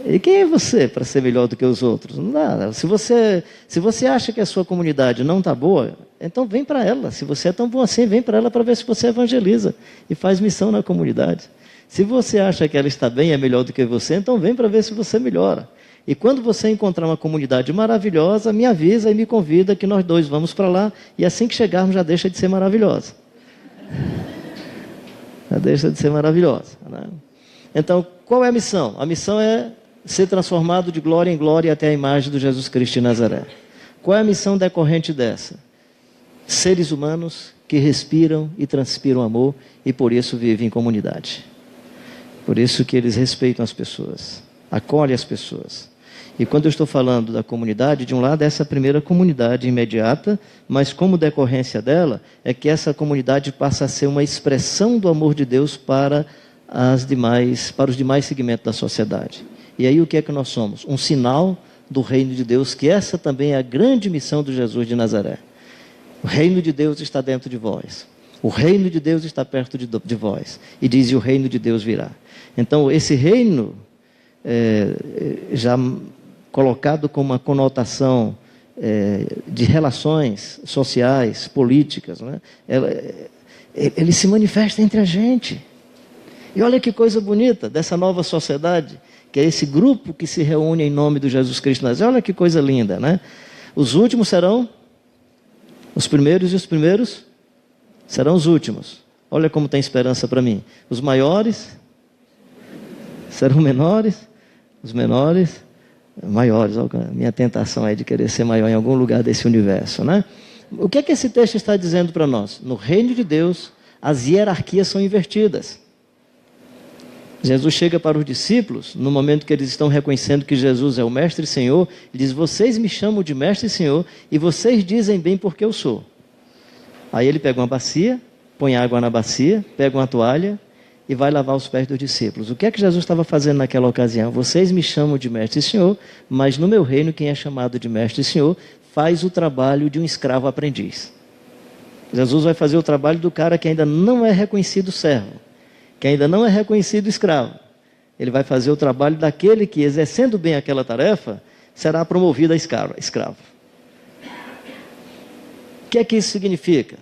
E quem é você para ser melhor do que os outros? Não dá. Se você acha que a sua comunidade não está boa, então vem para ela. Se você é tão bom assim, vem para ela para ver se você evangeliza e faz missão na comunidade. Se você acha que ela está bem e é melhor do que você, então vem para ver se você melhora. E quando você encontrar uma comunidade maravilhosa, me avisa e me convida que nós dois vamos para lá. E assim que chegarmos já deixa de ser maravilhosa. Já deixa de ser maravilhosa, né? Então, qual é a missão? A missão é ser transformado de glória em glória até a imagem do Jesus Cristo de Nazaré. Qual é a missão decorrente dessa? Seres humanos que respiram e transpiram amor e por isso vivem em comunidade. Por isso que eles respeitam as pessoas, acolhem as pessoas. E quando eu estou falando da comunidade, de um lado, essa primeira comunidade imediata, mas como decorrência dela, é que essa comunidade passa a ser uma expressão do amor de Deus para os demais segmentos da sociedade. E aí o que é que nós somos? Um sinal do reino de Deus, que essa também é a grande missão do Jesus de Nazaré. O reino de Deus está dentro de vós. O reino de Deus está perto de vós. E diz, e o reino de Deus virá. Então, esse reino, já colocado com uma conotação de relações sociais, políticas, né? Ele se manifesta entre a gente. E olha que coisa bonita dessa nova sociedade, que é esse grupo que se reúne em nome do Jesus Cristo. Olha que coisa linda, né? Os últimos serão os primeiros e os primeiros serão os últimos. Olha como tem esperança para mim. Os maiores serão menores, os menores maiores. Minha tentação é de querer ser maior em algum lugar desse universo, né? O que é que esse texto está dizendo para nós? No reino de Deus, as hierarquias são invertidas. Jesus chega para os discípulos, no momento que eles estão reconhecendo que Jesus é o Mestre e Senhor, ele diz, vocês me chamam de Mestre e Senhor, e vocês dizem bem porque eu sou. Aí ele pega uma bacia, põe água na bacia, pega uma toalha e vai lavar os pés dos discípulos. O que é que Jesus estava fazendo naquela ocasião? Vocês me chamam de Mestre e Senhor, mas no meu reino, quem é chamado de Mestre e Senhor, faz o trabalho de um escravo aprendiz. Jesus vai fazer o trabalho do cara que ainda não é reconhecido servo, que ainda não é reconhecido escravo. Ele vai fazer o trabalho daquele que, exercendo bem aquela tarefa, será promovido a escravo. O que é que isso significa?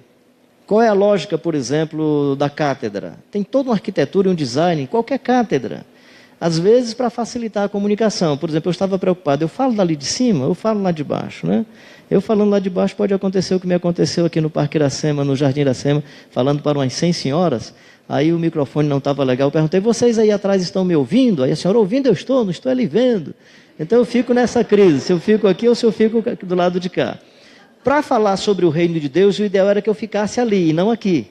Qual é a lógica, por exemplo, da cátedra? Tem toda uma arquitetura e um design em qualquer cátedra. Às vezes, para facilitar a comunicação. Por exemplo, eu estava preocupado, eu falo dali de cima, eu falo lá de baixo, né? Eu falando lá de baixo, pode acontecer o que me aconteceu aqui no Parque Iracema, no Jardim Iracema, falando para umas 100 senhoras, aí o microfone não estava legal, eu perguntei, vocês aí atrás estão me ouvindo? Aí a senhora, ouvindo eu estou, não estou ali vendo. Então eu fico nessa crise, se eu fico aqui ou se eu fico do lado de cá. Para falar sobre o reino de Deus, o ideal era que eu ficasse ali e não aqui.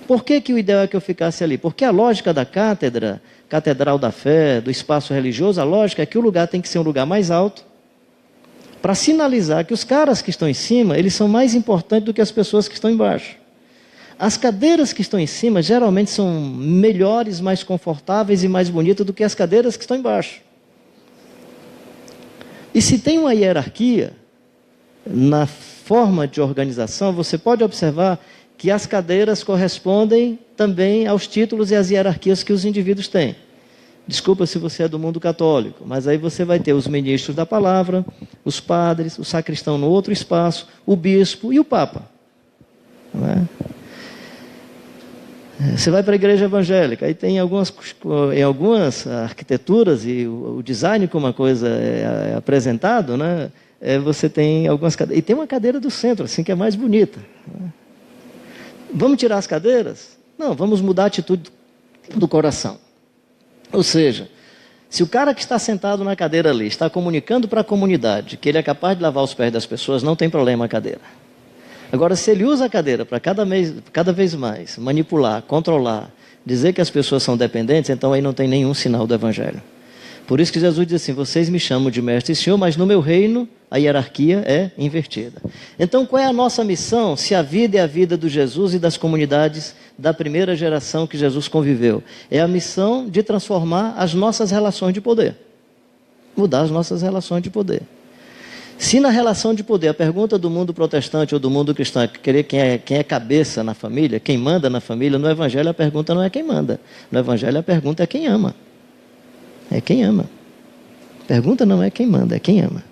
Por que o ideal é que eu ficasse ali? Porque a lógica da cátedra, catedral da fé, do espaço religioso, a lógica é que o lugar tem que ser um lugar mais alto, para sinalizar que os caras que estão em cima, eles são mais importantes do que as pessoas que estão embaixo. As cadeiras que estão em cima, geralmente são melhores, mais confortáveis e mais bonitas do que as cadeiras que estão embaixo. E se tem uma hierarquia, na forma de organização, você pode observar que as cadeiras correspondem também aos títulos e às hierarquias que os indivíduos têm. Desculpa se você é do mundo católico, mas aí você vai ter os ministros da palavra, os padres, o sacristão no outro espaço, o bispo e o papa. Não é? Você vai para a igreja evangélica, aí tem em algumas arquiteturas e o design como uma coisa é apresentado, né? Você tem algumas cadeiras, e tem uma cadeira do centro, assim, que é mais bonita. Vamos tirar as cadeiras? Não, vamos mudar a atitude do coração. Ou seja, se o cara que está sentado na cadeira ali está comunicando para a comunidade que ele é capaz de lavar os pés das pessoas, não tem problema a cadeira. Agora, se ele usa a cadeira para cada vez mais manipular, controlar, dizer que as pessoas são dependentes, então aí não tem nenhum sinal do Evangelho. Por isso que Jesus diz assim, vocês me chamam de Mestre e Senhor, mas no meu reino a hierarquia é invertida. Então qual é a nossa missão, se a vida é a vida do Jesus e das comunidades da primeira geração que Jesus conviveu? É a missão de transformar as nossas relações de poder. Mudar as nossas relações de poder. Se na relação de poder, a pergunta do mundo protestante ou do mundo cristão é querer quem é cabeça na família, quem manda na família, no Evangelho a pergunta não é quem manda. No Evangelho a pergunta é quem ama. É quem ama. A pergunta não é quem manda, é quem ama.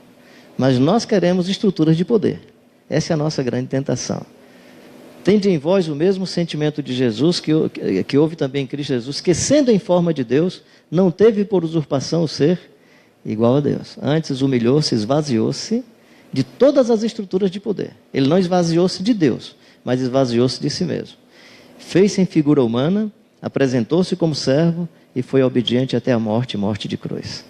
Mas nós queremos estruturas de poder. Essa é a nossa grande tentação. Tende em vós o mesmo sentimento de Jesus que houve também em Cristo Jesus, que sendo em forma de Deus, não teve por usurpação o ser igual a Deus. Antes humilhou-se, esvaziou-se de todas as estruturas de poder. Ele não esvaziou-se de Deus, mas esvaziou-se de si mesmo. Fez-se em figura humana, apresentou-se como servo e foi obediente até a morte, morte de cruz.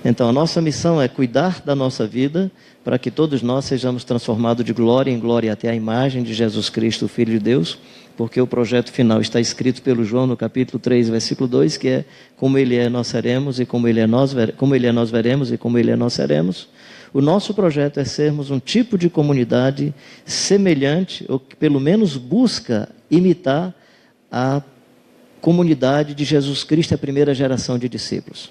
Então a nossa missão é cuidar da nossa vida para que todos nós sejamos transformados de glória em glória até a imagem de Jesus Cristo, o Filho de Deus, porque o projeto final está escrito pelo João no capítulo 3, versículo 2, que é: como ele é, nós seremos, e como ele é, nós veremos, e como ele é, nós seremos. O nosso projeto é sermos um tipo de comunidade semelhante, ou que pelo menos busca imitar a comunidade de Jesus Cristo, a primeira geração de discípulos.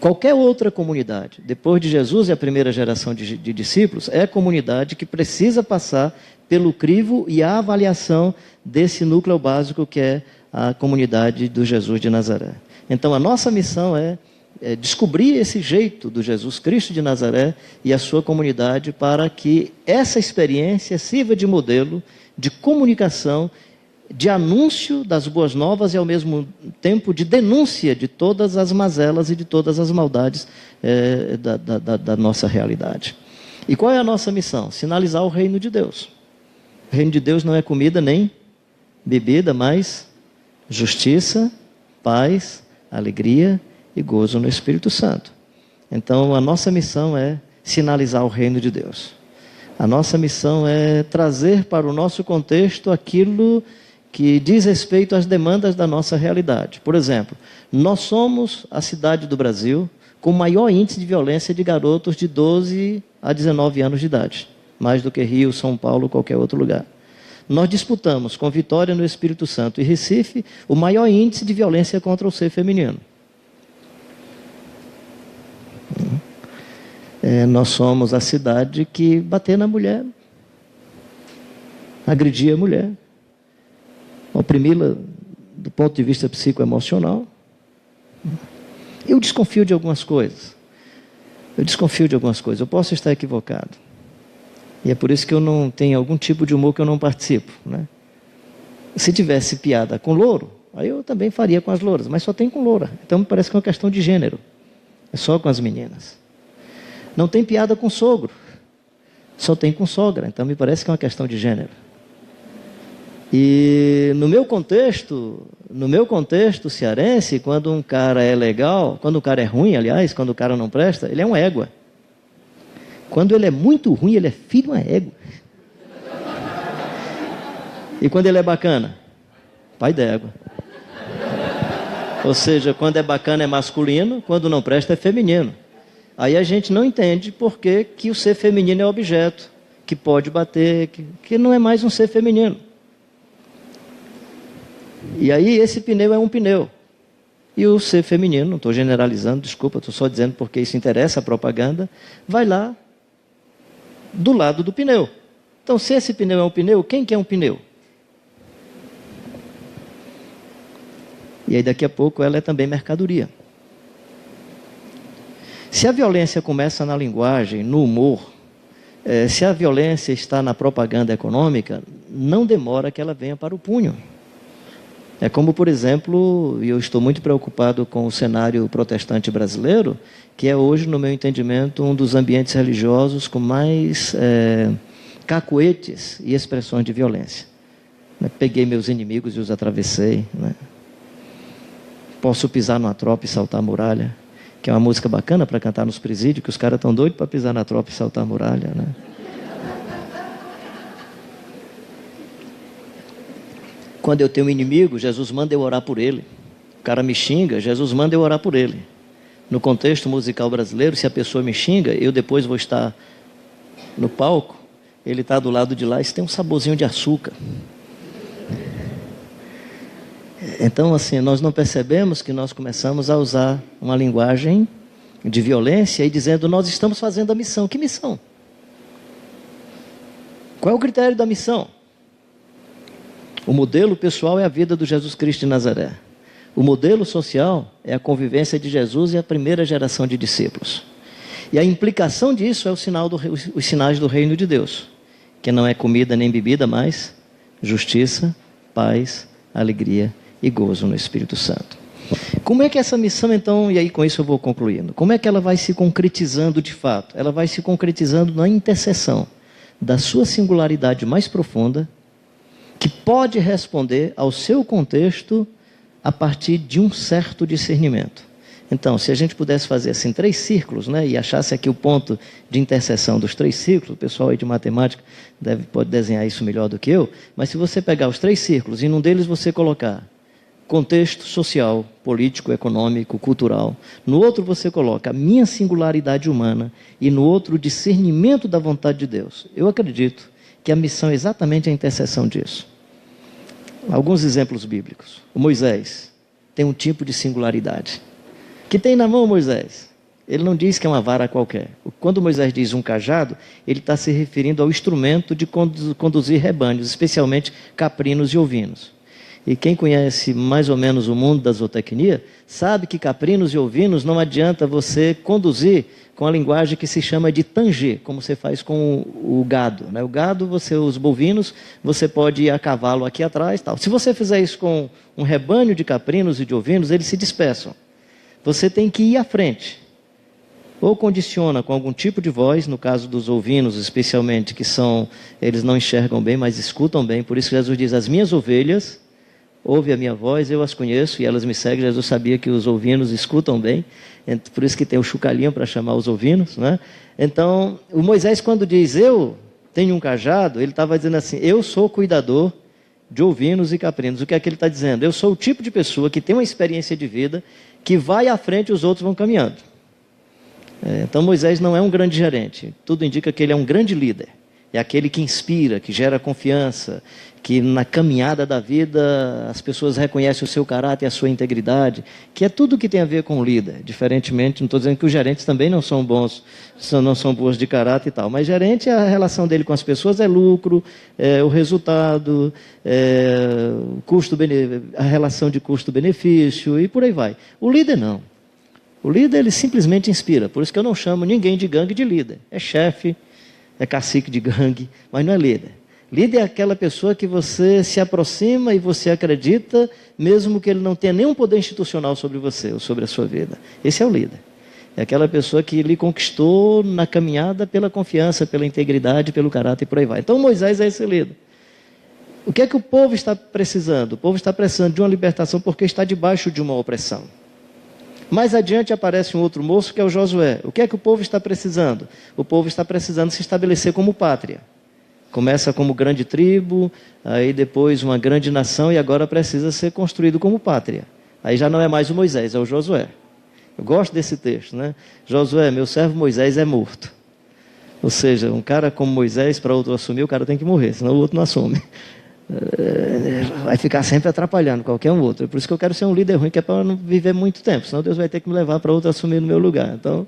Qualquer outra comunidade, depois de Jesus e a primeira geração de discípulos, é a comunidade que precisa passar pelo crivo e a avaliação desse núcleo básico que é a comunidade do Jesus de Nazaré. Então a nossa missão é descobrir esse jeito do Jesus Cristo de Nazaré e a sua comunidade, para que essa experiência sirva de modelo de comunicação, de anúncio das boas novas e ao mesmo tempo de denúncia de todas as mazelas e de todas as maldades da nossa realidade. E qual é a nossa missão? Sinalizar o reino de Deus. O reino de Deus não é comida nem bebida, mas justiça, paz, alegria e gozo no Espírito Santo. Então a nossa missão é sinalizar o reino de Deus. A nossa missão é trazer para o nosso contexto aquilo que diz respeito às demandas da nossa realidade. Por exemplo, nós somos a cidade do Brasil com o maior índice de violência de garotos de 12 a 19 anos de idade, mais do que Rio, São Paulo, qualquer outro lugar. Nós disputamos com Vitória no Espírito Santo e Recife o maior índice de violência contra o ser feminino. Nós somos a cidade que bater na mulher, agredir a mulher, oprimi-la do ponto de vista psicoemocional. Eu desconfio de algumas coisas. Eu posso estar equivocado. E é por isso que eu não tenho algum tipo de humor que eu não participo, né? Se tivesse piada com louro, aí eu também faria com as louras, mas só tem com loura. Então me parece que é uma questão de gênero. É só com as meninas. Não tem piada com sogro, só tem com sogra. Então me parece que é uma questão de gênero. E no meu contexto cearense, quando um cara é legal, quando o cara é ruim, aliás, quando o cara não presta, ele é um égua. Quando ele é muito ruim, ele é filho de uma égua. E quando ele é bacana? Pai d'égua. Ou seja, quando é bacana é masculino, quando não presta é feminino. Aí a gente não entende por que o ser feminino é objeto, que pode bater, que não é mais um ser feminino. E aí esse pneu é um pneu. E o ser feminino, não estou generalizando, desculpa, estou só dizendo porque isso interessa a propaganda, vai lá do lado do pneu. Então, se esse pneu é um pneu, quem que é um pneu? E aí daqui a pouco ela é também mercadoria. Se a violência começa na linguagem, no humor, se a violência está na propaganda econômica, não demora que ela venha para o punho. É como, por exemplo, e eu estou muito preocupado com o cenário protestante brasileiro, que é hoje, no meu entendimento, um dos ambientes religiosos com mais cacoetes e expressões de violência. Peguei meus inimigos e os atravessei. Né? Posso pisar numa tropa e saltar a muralha, que é uma música bacana para cantar nos presídios, que os caras estão doidos para pisar na tropa e saltar a muralha. Né? Quando eu tenho um inimigo, Jesus manda eu orar por ele. O cara me xinga, Jesus manda eu orar por ele. No contexto musical brasileiro, se a pessoa me xinga, eu depois vou estar no palco, ele está do lado de lá, isso tem um saborzinho de açúcar. Então, assim, nós não percebemos que nós começamos a usar uma linguagem de violência e dizendo, nós estamos fazendo a missão. Que missão? Qual é o critério da missão? O modelo pessoal é a vida do Jesus Cristo de Nazaré. O modelo social é a convivência de Jesus e a primeira geração de discípulos. E a implicação disso é os sinais do reino de Deus, que não é comida nem bebida, mas justiça, paz, alegria e gozo no Espírito Santo. Como é que essa missão, então, e aí com isso eu vou concluindo, como é que ela vai se concretizando de fato? Ela vai se concretizando na interseção da sua singularidade mais profunda, que pode responder ao seu contexto a partir de um certo discernimento. Então, se a gente pudesse fazer assim 3 círculos, né, e achasse aqui o ponto de interseção dos 3 círculos, o pessoal aí de matemática pode desenhar isso melhor do que eu, mas se você pegar os 3 círculos e num deles você colocar contexto social, político, econômico, cultural, no outro você coloca a minha singularidade humana e no outro o discernimento da vontade de Deus. Eu acredito que a missão é exatamente a interseção disso. Alguns exemplos bíblicos. O Moisés tem um tipo de singularidade. Que tem na mão Moisés? Ele não diz que é uma vara qualquer. Quando Moisés diz um cajado, ele está se referindo ao instrumento de conduzir rebanhos, especialmente caprinos e ovinos. E quem conhece mais ou menos o mundo da zootecnia, sabe que caprinos e ovinos não adianta você conduzir com a linguagem que se chama de tanger, como você faz com o gado. Né? O gado, os bovinos, você pode ir a cavalo aqui atrás. Tal. Se você fizer isso com um rebanho de caprinos e de ovinos, eles se dispersam. Você tem que ir à frente. Ou condiciona com algum tipo de voz, no caso dos ovinos especialmente, eles não enxergam bem, mas escutam bem. Por isso que Jesus diz, as minhas ovelhas ouvem a minha voz, eu as conheço e elas me seguem. Jesus sabia que os ovinos escutam bem, por isso que tem o chocalhinho para chamar os ovinos. Né? Então, o Moisés quando diz, eu tenho um cajado, ele estava dizendo assim, eu sou cuidador de ovinos e caprinos. O que é que ele está dizendo? Eu sou o tipo de pessoa que tem uma experiência de vida, que vai à frente e os outros vão caminhando. Então Moisés não é um grande gerente, tudo indica que ele é um grande líder. É aquele que inspira, que gera confiança, que na caminhada da vida as pessoas reconhecem o seu caráter e a sua integridade, que é tudo que tem a ver com o líder. Diferentemente, não estou dizendo que os gerentes também não são bons, não são boas de caráter e tal, mas gerente, a relação dele com as pessoas é lucro, o resultado, a relação de custo-benefício e por aí vai. O líder não. O líder ele simplesmente inspira, por isso que eu não chamo ninguém de gangue de líder. É chefe, é cacique de gangue, mas não é líder. Líder é aquela pessoa que você se aproxima e você acredita, mesmo que ele não tenha nenhum poder institucional sobre você ou sobre a sua vida. Esse é o líder. É aquela pessoa que lhe conquistou na caminhada pela confiança, pela integridade, pelo caráter e por aí vai. Então Moisés é esse líder. O que é que o povo está precisando? O povo está precisando de uma libertação porque está debaixo de uma opressão. Mais adiante aparece um outro moço que é o Josué. O que é que o povo está precisando? O povo está precisando se estabelecer como pátria. Começa como grande tribo, aí depois uma grande nação e agora precisa ser construído como pátria. Aí já não é mais o Moisés, é o Josué. Eu gosto desse texto, né? Josué, meu servo Moisés é morto. Ou seja, um cara como Moisés, para outro assumir, o cara tem que morrer, senão o outro não assume. Vai ficar sempre atrapalhando qualquer um outro. Por isso que eu quero ser um líder ruim, que é para não viver muito tempo, senão Deus vai ter que me levar para outro assumir no meu lugar. Então,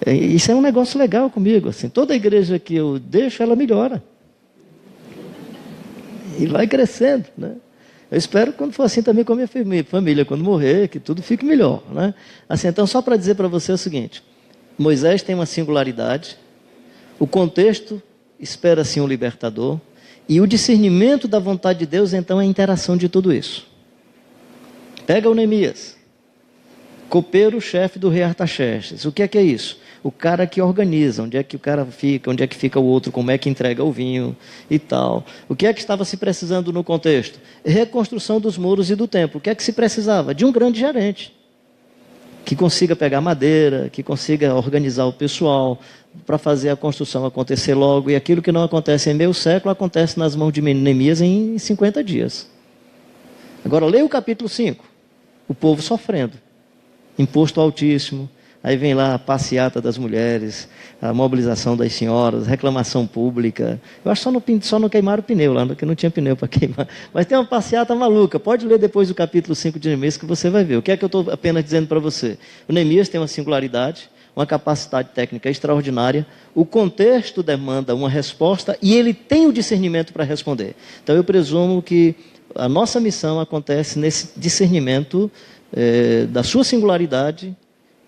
isso é um negócio legal comigo. Assim, toda igreja que eu deixo, ela melhora. E vai crescendo, né? Eu espero que quando for assim também com a minha família, quando morrer, que tudo fique melhor, né? Assim, então, só para dizer para você o seguinte, Moisés tem uma singularidade, o contexto espera assim um libertador, e o discernimento da vontade de Deus, então, é a interação de tudo isso. Pega o Neemias, copeiro-chefe do rei Artaxerxes. O que é isso? O cara que organiza, onde é que o cara fica, onde é que fica o outro, como é que entrega o vinho e tal. O que é que estava se precisando no contexto? Reconstrução dos muros e do templo. O que é que se precisava? De um grande gerente, que consiga pegar madeira, que consiga organizar o pessoal, para fazer a construção acontecer logo, e aquilo que não acontece em meio século, acontece nas mãos de Neemias em 50 dias. Agora, leia o capítulo 5, o povo sofrendo, imposto altíssimo, aí vem lá a passeata das mulheres, a mobilização das senhoras, reclamação pública. Eu acho que só não queimaram o pneu lá, porque não tinha pneu para queimar, mas tem uma passeata maluca. Pode ler depois o capítulo 5 de Neemias que você vai ver. O que é que eu estou apenas dizendo para você? O Neemias tem uma singularidade, uma capacidade técnica extraordinária, o contexto demanda uma resposta e ele tem o discernimento para responder. Então eu presumo que a nossa missão acontece nesse discernimento da sua singularidade,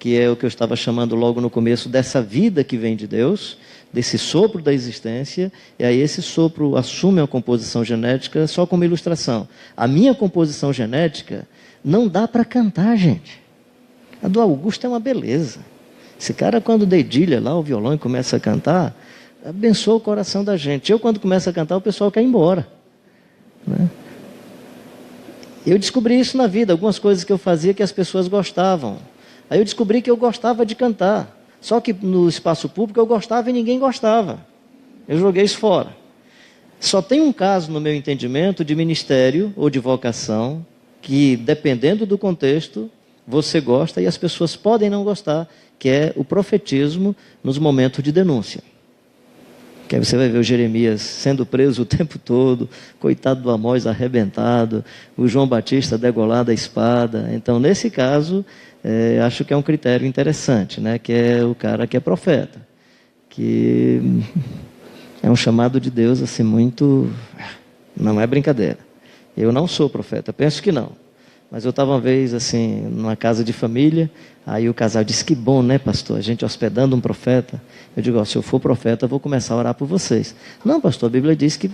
que é o que eu estava chamando logo no começo, dessa vida que vem de Deus, desse sopro da existência, e aí esse sopro assume uma composição genética só como ilustração. A minha composição genética não dá para cantar, gente. A do Augusto é uma beleza. Esse cara, quando dedilha lá o violão e começa a cantar, abençoa o coração da gente. Eu, quando começo a cantar, o pessoal quer ir embora, né? Eu descobri isso na vida, algumas coisas que eu fazia que as pessoas gostavam. Aí eu descobri que eu gostava de cantar. Só que no espaço público eu gostava e ninguém gostava. Eu joguei isso fora. Só tem um caso, no meu entendimento, de ministério ou de vocação, que dependendo do contexto, você gosta e as pessoas podem não gostar, que é o profetismo nos momentos de denúncia. Que aí você vai ver o Jeremias sendo preso o tempo todo, coitado do Amós arrebentado, o João Batista degolado a espada. Então, nesse caso, acho que é um critério interessante, né? Que é o cara que é profeta, que é um chamado de Deus assim muito... Não é brincadeira. Eu não sou profeta, penso que não. Mas eu estava uma vez assim, numa casa de família, aí o casal disse, que bom, né, pastor, a gente hospedando um profeta. Eu digo, se eu for profeta, eu vou começar a orar por vocês. Não, pastor, a Bíblia diz que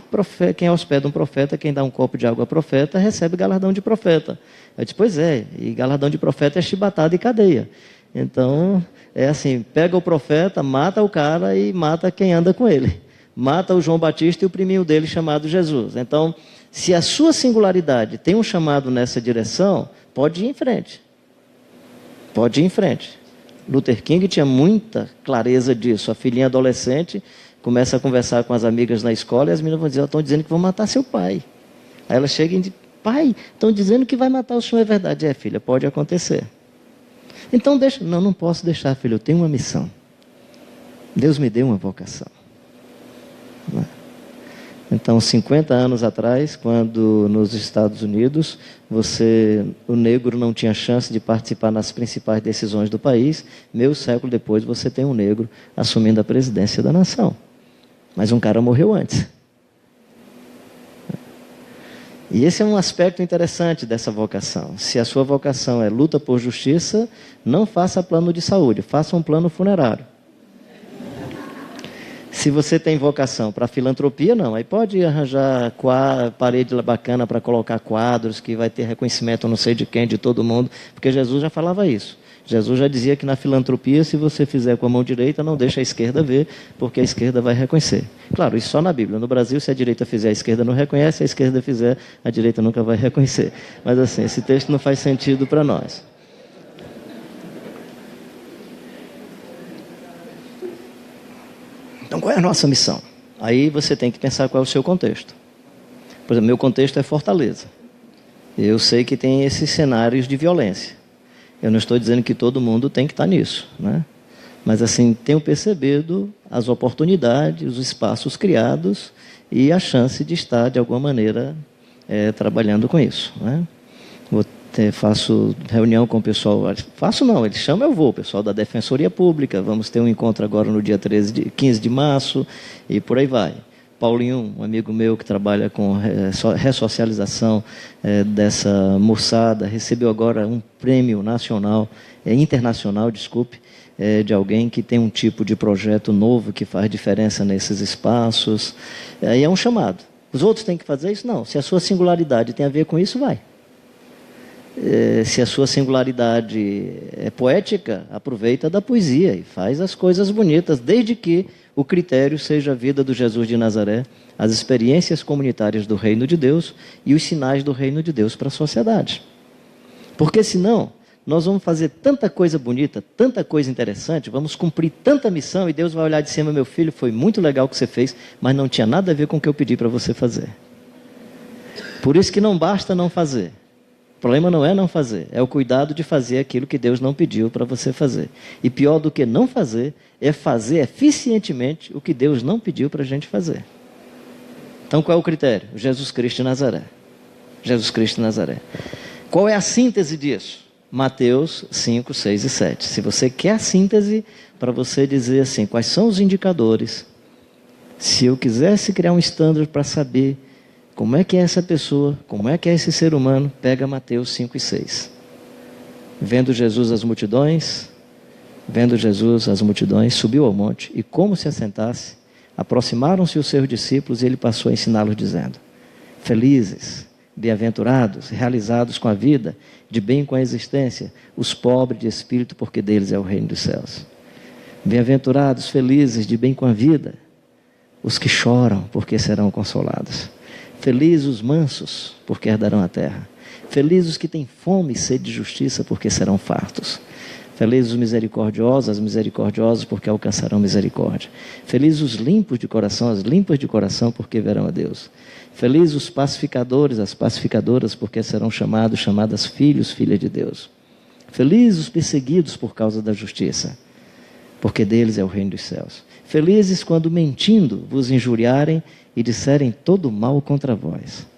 quem hospeda um profeta, quem dá um copo de água a profeta, recebe galardão de profeta. Eu disse, pois é, e galardão de profeta é chibatada e cadeia. Então, é assim, pega o profeta, mata o cara e mata quem anda com ele. Mata o João Batista e o priminho dele chamado Jesus. Então, se a sua singularidade tem um chamado nessa direção, pode ir em frente. Pode ir em frente. Luther King tinha muita clareza disso. A filhinha adolescente começa a conversar com as amigas na escola e as meninas vão dizer, estão dizendo que vão matar seu pai. Aí ela chega e diz, pai, estão dizendo que vai matar o senhor, é verdade. É, filha, pode acontecer. Então deixa. Não, não posso deixar, filha, eu tenho uma missão. Deus me deu uma vocação. Não é? Então, 50 anos atrás, quando nos Estados Unidos, o negro não tinha chance de participar nas principais decisões do país, meio século depois você tem um negro assumindo a presidência da nação. Mas um cara morreu antes. E esse é um aspecto interessante dessa vocação. Se a sua vocação é luta por justiça, não faça plano de saúde, faça um plano funerário. Se você tem vocação para filantropia, não. Aí pode arranjar parede bacana para colocar quadros, que vai ter reconhecimento não sei de quem, de todo mundo, porque Jesus já falava isso. Jesus já dizia que na filantropia, se você fizer com a mão direita, não deixa a esquerda ver, porque a esquerda vai reconhecer. Claro, isso só na Bíblia. No Brasil, se a direita fizer, a esquerda não reconhece, se a esquerda fizer, a direita nunca vai reconhecer. Mas assim, esse texto não faz sentido para nós. Então, qual é a nossa missão? Aí você tem que pensar qual é o seu contexto. Por exemplo, meu contexto é Fortaleza. Eu sei que tem esses cenários de violência. Eu não estou dizendo que todo mundo tem que estar nisso, né? Mas assim, tenho percebido as oportunidades, os espaços criados e a chance de estar, de alguma maneira, trabalhando com isso, né? Faço reunião com o pessoal, faço não, eles chamam, eu vou, o pessoal da Defensoria Pública, vamos ter um encontro agora no dia 15 de março, e por aí vai. Paulinho, um amigo meu que trabalha com ressocialização dessa moçada, recebeu agora um prêmio nacional, internacional, de alguém que tem um tipo de projeto novo que faz diferença nesses espaços, e é um chamado. Os outros têm que fazer isso? Não, se a sua singularidade tem a ver com isso, vai. Se a sua singularidade é poética, aproveita da poesia e faz as coisas bonitas, desde que o critério seja a vida do Jesus de Nazaré, as experiências comunitárias do reino de Deus e os sinais do reino de Deus para a sociedade. Porque senão, nós vamos fazer tanta coisa bonita, tanta coisa interessante, vamos cumprir tanta missão e Deus vai olhar de cima, meu filho, foi muito legal o que você fez, mas não tinha nada a ver com o que eu pedi para você fazer. Por isso que não basta não fazer. O problema não é não fazer, é o cuidado de fazer aquilo que Deus não pediu para você fazer. E pior do que não fazer, é fazer eficientemente o que Deus não pediu para a gente fazer. Então qual é o critério? Jesus Cristo de Nazaré. Jesus Cristo de Nazaré. Qual é a síntese disso? Mateus 5, 6 e 7. Se você quer a síntese, para você dizer assim, quais são os indicadores, se eu quisesse criar um standard para saber como é que é essa pessoa, como é que é esse ser humano, pega Mateus 5 e 6. Vendo Jesus as multidões, subiu ao monte, e como se assentasse, aproximaram-se os seus discípulos, e ele passou a ensiná-los dizendo, felizes, bem-aventurados, realizados com a vida, de bem com a existência, os pobres de espírito, porque deles é o reino dos céus. Bem-aventurados, felizes, de bem com a vida, os que choram, porque serão consolados. Felizes os mansos, porque herdarão a terra. Felizes os que têm fome e sede de justiça, porque serão fartos. Felizes os misericordiosos, as misericordiosos, porque alcançarão misericórdia. Felizes os limpos de coração, as limpas de coração, porque verão a Deus. Felizes os pacificadores, as pacificadoras, porque serão chamadas filhos, filhas de Deus. Felizes os perseguidos por causa da justiça, porque deles é o reino dos céus. Felizes quando mentindo vos injuriarem e disserem todo mal contra vós.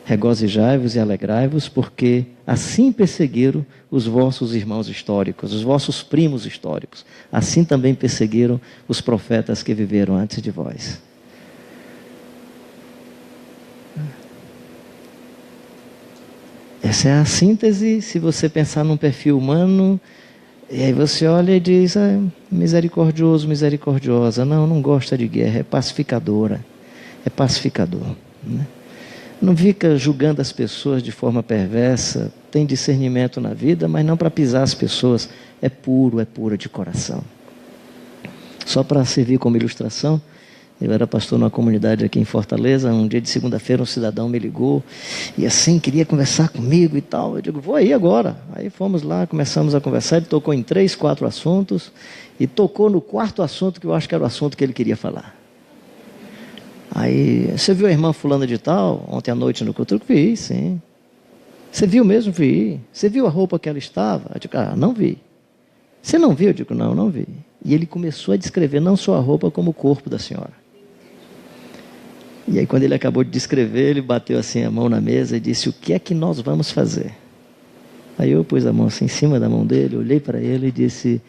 Regozijai-vos e alegrai-vos, porque assim perseguiram os vossos irmãos históricos, os vossos primos históricos. Assim também perseguiram os profetas que viveram antes de vós. Essa é a síntese, se você pensar num perfil humano, e aí você olha e diz, misericordioso, misericordiosa. Não gosta de guerra, é pacificadora, é pacificador, né? Não fica julgando as pessoas de forma perversa, tem discernimento na vida, mas não para pisar as pessoas, é pura de coração. Só para servir como ilustração, eu era pastor numa comunidade aqui em Fortaleza, um dia de segunda-feira um cidadão me ligou, e assim, queria conversar comigo e tal, eu digo, vou aí agora. Aí fomos lá, começamos a conversar, ele tocou em 3, 4 assuntos, e tocou no 4º assunto, que eu acho que era o assunto que ele queria falar. Aí, você viu a irmã fulana de tal, ontem à noite no culto? Vi, sim. Você viu mesmo? Vi. Você viu a roupa que ela estava? Eu digo, não vi. Você não viu? Eu digo, não vi. E ele começou a descrever não só a roupa, como o corpo da senhora. E aí, quando ele acabou de descrever, ele bateu assim a mão na mesa e disse, o que é que nós vamos fazer? Aí eu pus a mão assim em cima da mão dele, olhei para ele e disse,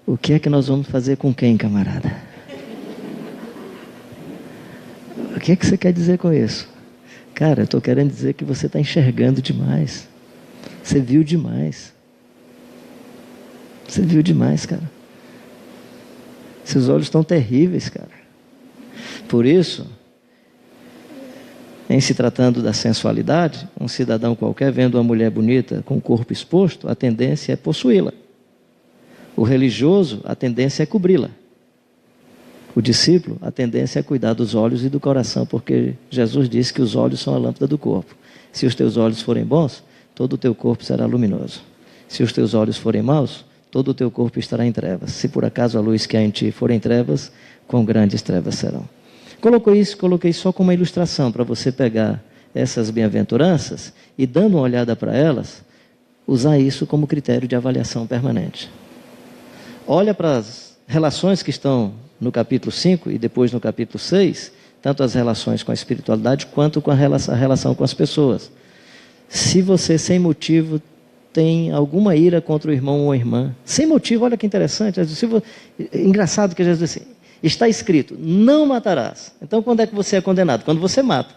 o que é que nós vamos fazer com quem, camarada? O que é que você quer dizer com isso? Cara, eu estou querendo dizer que você está enxergando demais. Você viu demais. Você viu demais, cara. Seus olhos estão terríveis, cara. Por isso, em se tratando da sensualidade, um cidadão qualquer vendo uma mulher bonita com o corpo exposto, a tendência é possuí-la. O religioso, a tendência é cobri-la. O discípulo, a tendência é cuidar dos olhos e do coração, porque Jesus disse que os olhos são a lâmpada do corpo. Se os teus olhos forem bons, todo o teu corpo será luminoso. Se os teus olhos forem maus, todo o teu corpo estará em trevas. Se por acaso a luz que há em ti for em trevas, quão grandes trevas serão. Coloquei só como uma ilustração, para você pegar essas bem-aventuranças e, dando uma olhada para elas, usar isso como critério de avaliação permanente. Olha para as relações que estão no capítulo 5 e depois no capítulo 6, tanto as relações com a espiritualidade quanto com a relação com as pessoas. Se você, sem motivo, tem alguma ira contra o irmão ou a irmã, sem motivo, olha que interessante, engraçado que Jesus disse assim, está escrito, não matarás. Então quando é que você é condenado? Quando você mata.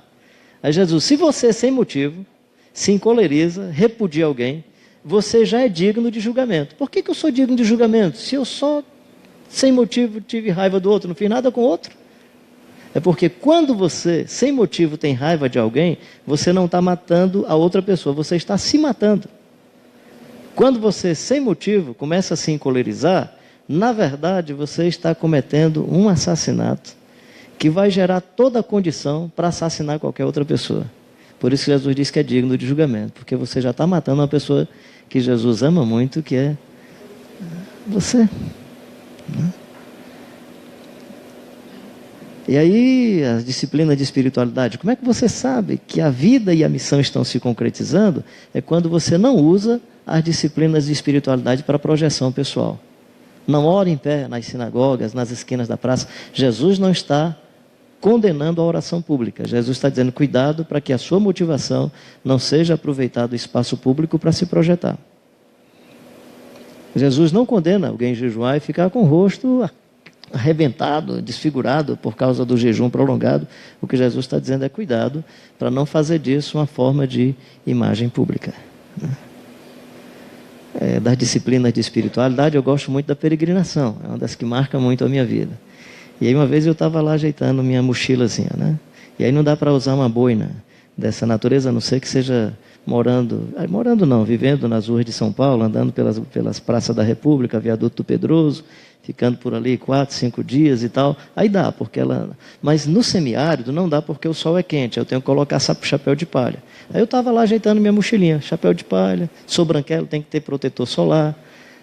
Aí Jesus, se você, sem motivo, se encoleriza, repudia alguém, você já é digno de julgamento. Por que eu sou digno de julgamento? Se eu só, sem motivo, tive raiva do outro, não fiz nada com o outro. É porque quando você, sem motivo, tem raiva de alguém, você não está matando a outra pessoa, você está se matando. Quando você, sem motivo, começa a se encolerizar, na verdade, você está cometendo um assassinato que vai gerar toda a condição para assassinar qualquer outra pessoa. Por isso que Jesus diz que é digno de julgamento, porque você já está matando uma pessoa que Jesus ama muito, que é você. E aí, a disciplina de espiritualidade, como é que você sabe que a vida e a missão estão se concretizando? É quando você não usa as disciplinas de espiritualidade para projeção pessoal. Não ore em pé nas sinagogas, nas esquinas da praça. Jesus não está condenando a oração pública. Jesus está dizendo, cuidado para que a sua motivação não seja aproveitar o espaço público para se projetar. Jesus não condena alguém jejuar e ficar com o rosto arrebentado, desfigurado por causa do jejum prolongado. O que Jesus está dizendo é cuidado para não fazer disso uma forma de imagem pública. Das disciplinas de espiritualidade, eu gosto muito da peregrinação, é uma das que marca muito a minha vida. E aí uma vez eu estava lá ajeitando minha mochilazinha, né? E aí não dá para usar uma boina dessa natureza, a não ser que seja vivendo nas ruas de São Paulo, andando pelas praças da República, Viaduto do Pedroso, ficando por ali 4, 5 dias e tal, aí dá, porque mas no semiárido não dá porque o sol é quente, eu tenho que colocar chapéu de palha. Aí eu estava lá ajeitando minha mochilinha, chapéu de palha, sou branquelo, tem que ter protetor solar,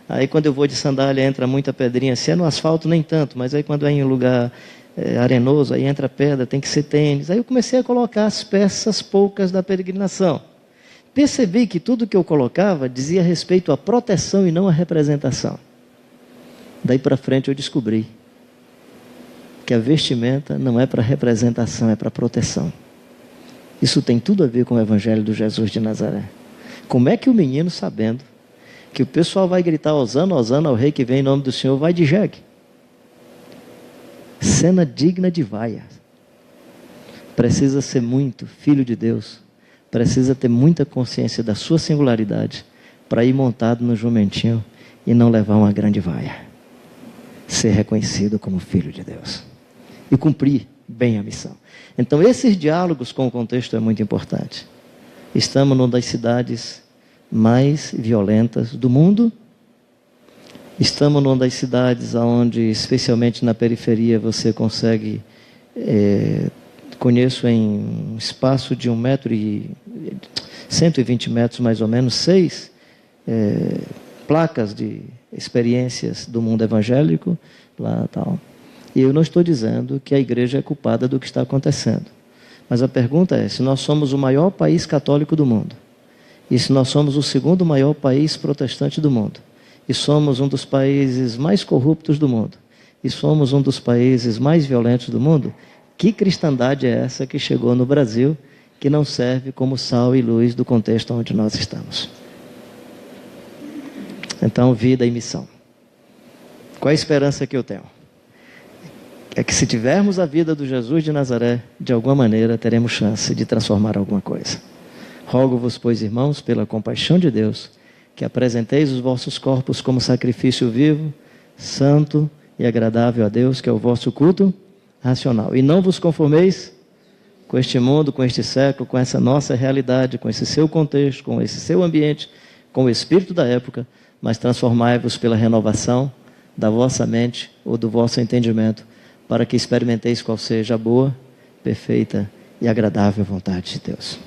Aí quando eu vou de sandália entra muita pedrinha. Se é no asfalto nem tanto, mas aí quando é em lugar arenoso, aí entra pedra, tem que ser tênis. Aí eu comecei a colocar as peças poucas da peregrinação. Percebi que tudo que eu colocava dizia respeito à proteção e não à representação. Daí para frente eu descobri que a vestimenta não é para representação, é para proteção. Isso tem tudo a ver com o Evangelho do Jesus de Nazaré. Como é que o menino, sabendo que o pessoal vai gritar Hosana, Hosana ao rei que vem em nome do Senhor, vai de jegue? Cena digna de vaia. Precisa ser muito filho de Deus, precisa ter muita consciência da sua singularidade para ir montado no jumentinho e não levar uma grande vaia. Ser reconhecido como filho de Deus e cumprir bem a missão. Então esses diálogos com o contexto é muito importante. Estamos numa das cidades mais violentas do mundo. Estamos numa das cidades onde, especialmente na periferia, você consegue, conheço em um espaço de 120 metros mais ou menos, 6 placas de experiências do mundo evangélico, lá tal. E eu não estou dizendo que a igreja é culpada do que está acontecendo. Mas a pergunta é, se nós somos o maior país católico do mundo, e se nós somos o segundo maior país protestante do mundo, e somos um dos países mais corruptos do mundo, e somos um dos países mais violentos do mundo, que cristandade é essa que chegou no Brasil, que não serve como sal e luz do contexto onde nós estamos? Então, vida e missão. Qual a esperança que eu tenho? É que se tivermos a vida do Jesus de Nazaré, de alguma maneira teremos chance de transformar alguma coisa. Rogo-vos, pois, irmãos, pela compaixão de Deus, que apresenteis os vossos corpos como sacrifício vivo, santo e agradável a Deus, que é o vosso culto racional. E não vos conformeis com este mundo, com este século, com essa nossa realidade, com esse seu contexto, com esse seu ambiente, com o espírito da época, mas transformai-vos pela renovação da vossa mente ou do vosso entendimento, para que experimenteis qual seja a boa, perfeita e agradável vontade de Deus.